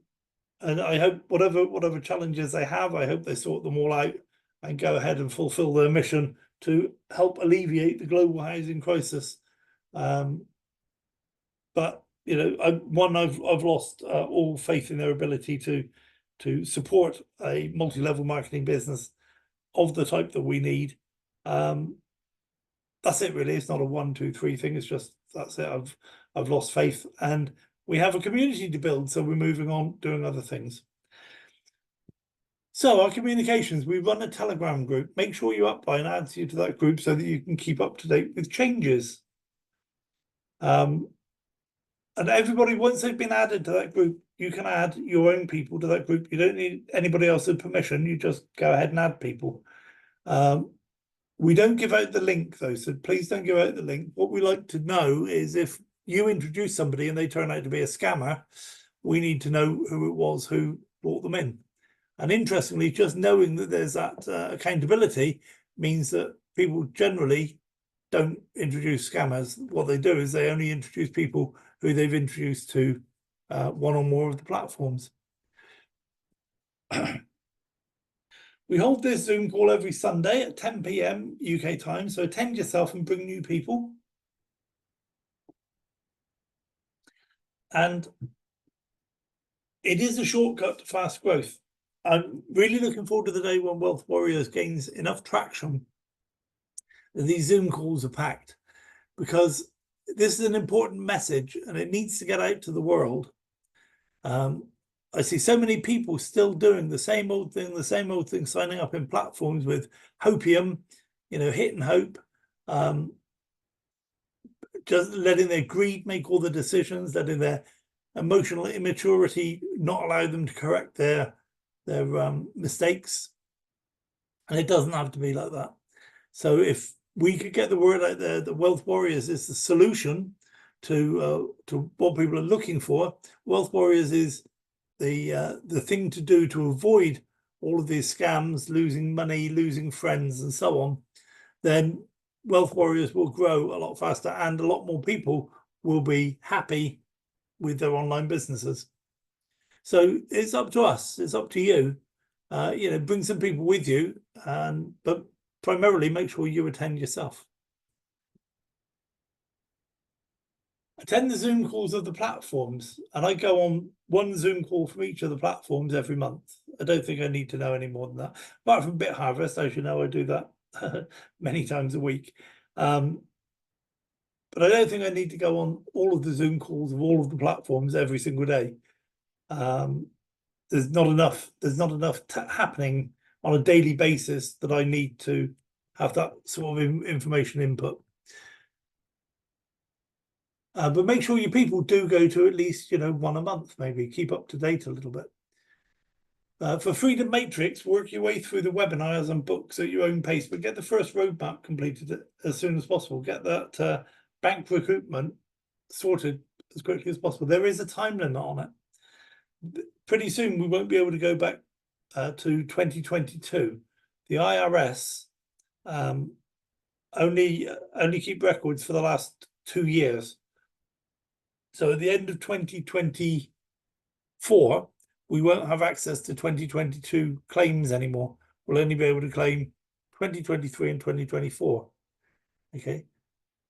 Speaker 1: I hope whatever challenges they have, I hope they sort them all out and go ahead and fulfill their mission to help alleviate the global housing crisis. But I've lost all faith in their ability to support a multi-level marketing business of the type that we need. That's it, really. It's not a 1, 2, 3 thing. It's just, that's it. I've lost faith, and we have a community to build, so we're moving on, doing other things. So our communications, we run a Telegram group. Make sure you apply and add you to that group so that you can keep up to date with changes. And everybody, once they've been added to that group, you can add your own people to that group. You don't need anybody else's permission. You just go ahead and add people. We don't give out the link, though, so please don't give out the link. What we like to know is if you introduce somebody and they turn out to be a scammer, we need to know who it was who brought them in. And interestingly, just knowing that there's that accountability means that people generally don't introduce scammers. What they do is they only introduce people who they've introduced to one or more of the platforms. We hold this Zoom call every Sunday at 10 p.m. UK time, so attend yourself and bring new people. And it is a shortcut to fast growth. I'm really looking forward to the day when Wealth Warriors gains enough traction that these Zoom calls are packed, because this is an important message and it needs to get out to the world. I see so many people still doing the same old thing, signing up in platforms with hopium, hit and hope, just letting their greed make all the decisions, letting their emotional immaturity not allow them to correct their mistakes. And it doesn't have to be like that. So if we could get the word out there that Wealth Warriors is the solution to what people are looking for, Wealth Warriors is the thing to do to avoid all of these scams, losing money, losing friends, and so on, then Wealth Warriors will grow a lot faster, and a lot more people will be happy with their online businesses. So it's up to us. It's up to you. Bring some people with you, but primarily make sure you attend yourself. Attend the Zoom calls of the platforms, and I go on one Zoom call from each of the platforms every month. I don't think I need to know any more than that. Apart from Bit Harvest, as you know, I do that many times a week. But I don't think I need to go on all of the Zoom calls of all of the platforms every single day. There's not enough happening on a daily basis that I need to have that sort of information input. But make sure your people do go to at least, one a month, maybe keep up to date a little bit. For Freedom Matrix, work your way through the webinars and books at your own pace, but get the first roadmap completed as soon as possible. Get that bank recruitment sorted as quickly as possible. There is a time limit on it. Pretty soon we won't be able to go back to 2022. The IRS only keep records for the last 2 years. So at the end of 2024, we won't have access to 2022 claims anymore. We'll only be able to claim 2023 and 2024. Okay.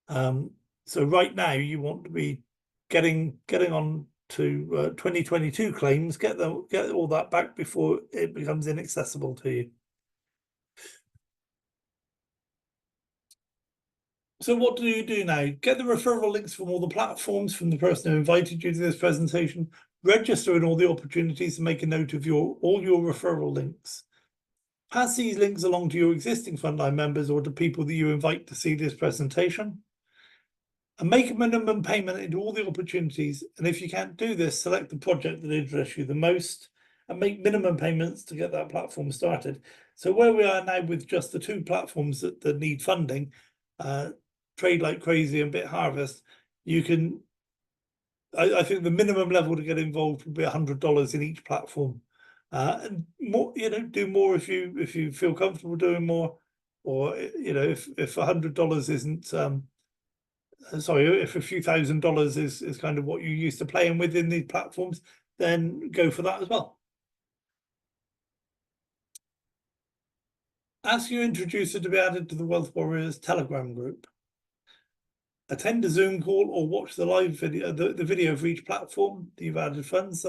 Speaker 1: So right now you want to be getting on to 2022 claims, get all that back before it becomes inaccessible to you. So what do you do now? Get the referral links from all the platforms, from the person who invited you to this presentation, register in all the opportunities and make a note of all your referral links. Pass these links along to your existing Frontline members or to people that you invite to see this presentation. And make a minimum payment into all the opportunities. And if you can't do this, select the project that interests you the most and make minimum payments to get that platform started. So where we are now with just the 2 platforms that need funding, Trade Like Crazy and Bit Harvest, you can, I think the minimum level to get involved would be $100 in each platform. And more, do more if you feel comfortable doing more, or if $100 isn't sorry, if a few $1,000s is kind of what you're used to playing with in these platforms, then go for that as well. Ask your introducer to be added to the Wealth Warriors Telegram group. Attend a Zoom call or watch the live video, the video for each platform that you've added funds.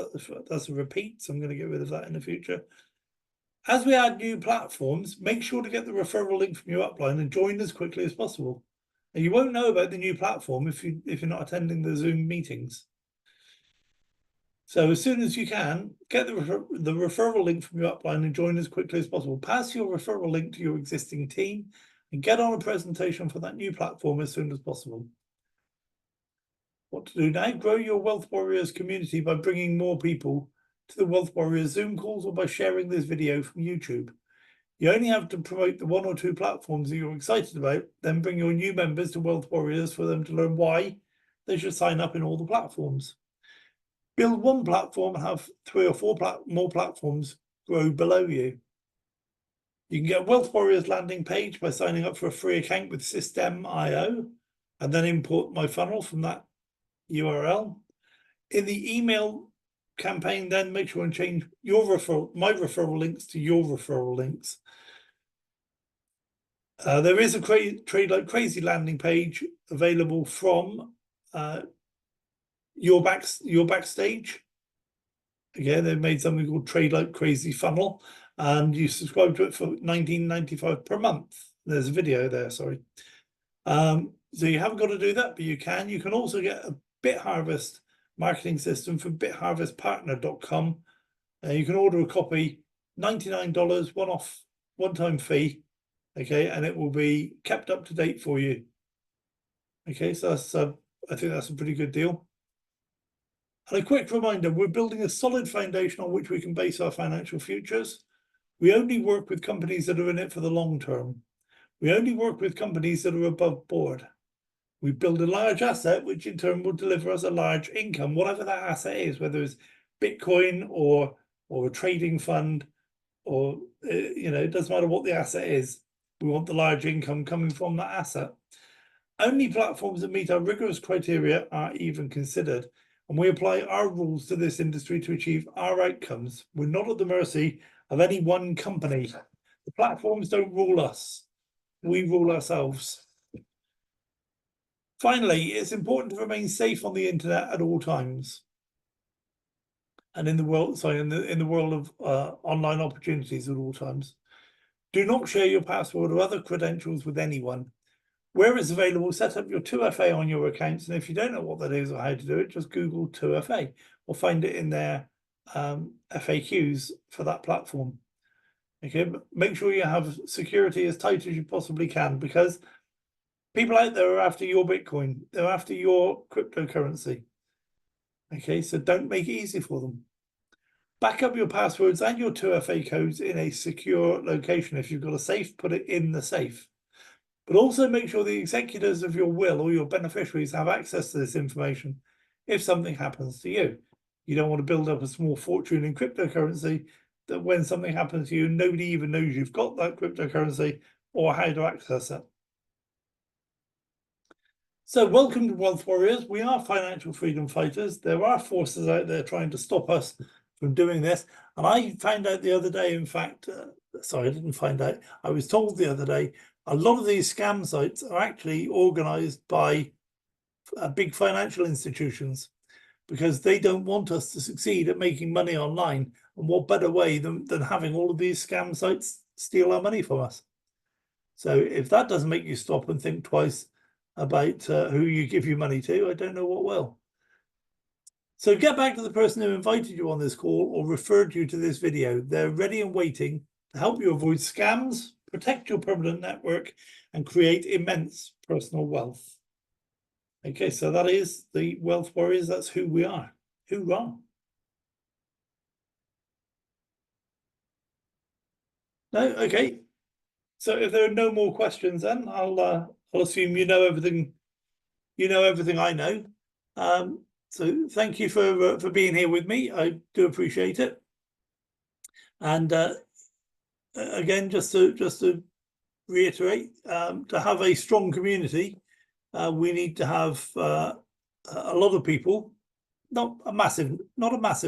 Speaker 1: That's a repeat, so I'm going to get rid of that in the future. As we add new platforms, make sure to get the referral link from your upline and join as quickly as possible. And you won't know about the new platform if you're not attending the Zoom meetings. So as soon as you can, get the referral link from your upline and join as quickly as possible. Pass your referral link to your existing team and get on a presentation for that new platform as soon as possible. What to do now? Grow your Wealth Warriors community by bringing more people to the Wealth Warriors Zoom calls or by sharing this video from YouTube. You only have to promote the 1 or 2 platforms that you're excited about, then bring your new members to Wealth Warriors for them to learn why they should sign up in all the platforms. Build one platform and have 3 or 4 more platforms grow below you. You can get a Wealth Warriors landing page by signing up for a free account with System.io and then import my funnel from that URL. In the email campaign, then make sure and change my referral links to your referral links. There is a Trade Like Crazy landing page available from your backstage. Again, they've made something called Trade Like Crazy Funnel, and you subscribe to it for $19.95 per month. There's a video there, sorry. So you haven't got to do that, but you can. You can also get a Bit Harvest marketing system from bitharvestpartner.com. You can order a copy, $99, one-time fee, okay, and it will be kept up to date for you. Okay, so that's I think that's a pretty good deal. And a quick reminder, we're building a solid foundation on which we can base our financial futures. We only work with companies that are in it for the long term. We only work with companies that are above board. We build a large asset, which in turn will deliver us a large income, whatever that asset is, whether it's Bitcoin or a trading fund, or it doesn't matter what the asset is. We want the large income coming from that asset. Only platforms that meet our rigorous criteria are even considered, and we apply our rules to this industry to achieve our outcomes. We're not at the mercy of any one company. The platforms don't rule us. We rule ourselves. Finally, it's important to remain safe on the internet at all times. And in the world, in the world of online opportunities at all times. Do not share your password or other credentials with anyone. Where it's available, set up your 2FA on your accounts. And if you don't know what that is or how to do it, just Google 2FA or find it in their FAQs for that platform. Okay, but make sure you have security as tight as you possibly can, because people out there are after your Bitcoin. They're after your cryptocurrency. Okay, so don't make it easy for them. Back up your passwords and your 2FA codes in a secure location. If you've got a safe, put it in the safe. But also make sure the executors of your will or your beneficiaries have access to this information if something happens to you. You don't want to build up a small fortune in cryptocurrency that when something happens to you, nobody even knows you've got that cryptocurrency or how to access it. So welcome to Wealth Warriors. We are financial freedom fighters. There are forces out there trying to stop us from doing this. And I found out the other day, in fact, sorry, I didn't find out. I was told the other day, a lot of these scam sites are actually organized by big financial institutions, because they don't want us to succeed at making money online. And what better way than having all of these scam sites steal our money from us? So if that doesn't make you stop and think twice about who you give your money to, I don't know what will. So get back to the person who invited you on this call or referred you to this video. They're ready and waiting to help you avoid scams, protect your permanent network, and create immense personal wealth. Okay, so that is the Wealth Warriors. That's who we are. Hoorah. No, okay. So if there are no more questions, then I'll assume you know everything. You know everything I know. So thank you for being here with me. I do appreciate it. And again, just to reiterate, to have a strong community, we need to have a lot of people, not a massive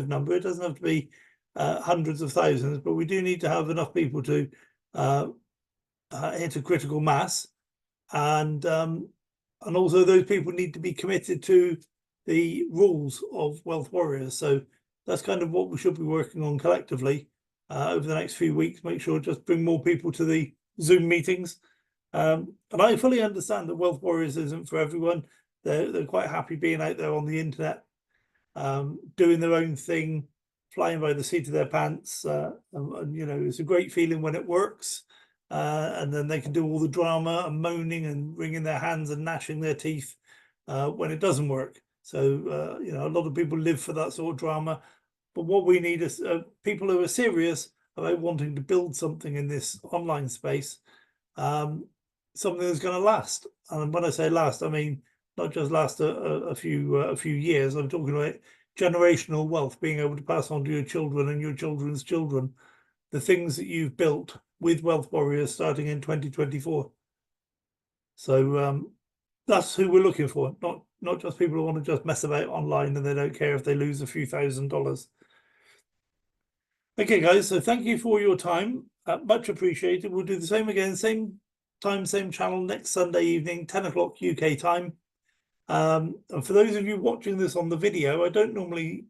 Speaker 1: number. It doesn't have to be hundreds of thousands, but we do need to have enough people to hit a critical mass, and also those people need to be committed to the rules of Wealth Warriors. So that's kind of what we should be working on collectively over the next few weeks. Make sure just bring more people to the Zoom meetings. And I fully understand that Wealth Warriors isn't for everyone. They're quite happy being out there on the internet, doing their own thing, flying by the seat of their pants. And it's a great feeling when it works. And then they can do all the drama and moaning and wringing their hands and gnashing their teeth when it doesn't work. So, a lot of people live for that sort of drama. But what we need is people who are serious about wanting to build something in this online space, something that's going to last. And when I say last, I mean not just last a few years. I'm talking about generational wealth, being able to pass on to your children and your children's children the things that you've built with Wealth Warriors starting in 2024. So that's who we're looking for, not just people who want to just mess about online and they don't care if they lose a few $1,000s. Okay, guys, so thank you for your time. Much appreciated. We'll do the same again, same time, same channel next Sunday evening, 10 o'clock UK time. And for those of you watching this on the video, I don't normally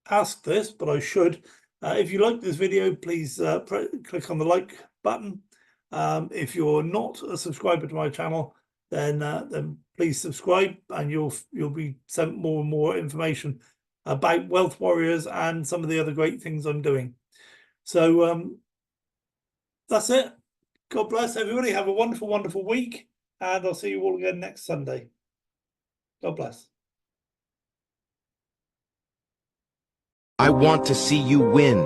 Speaker 1: ask this, but I should. If you like this video, please click on the like button. If you're not a subscriber to my channel, then please subscribe, and you'll be sent more and more information about Wealth Warriors and some of the other great things I'm doing. So that's it. God bless everybody. Have a wonderful, wonderful week, and I'll see you all again next Sunday. God bless.
Speaker 2: I want to see you win.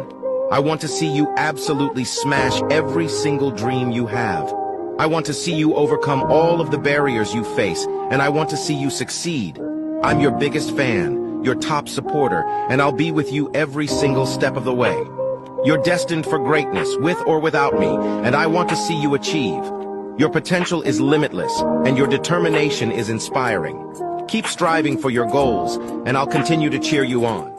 Speaker 2: I want to see you absolutely smash every single dream you have. I want to see you overcome all of the barriers you face, and I want to see you succeed. I'm your biggest fan. your top supporter, and I'll be with you every single step of the way. You're destined for greatness, with or without me, and I want to see you achieve. Your potential is limitless, and your determination is inspiring. Keep striving for your goals, and I'll continue to cheer you on.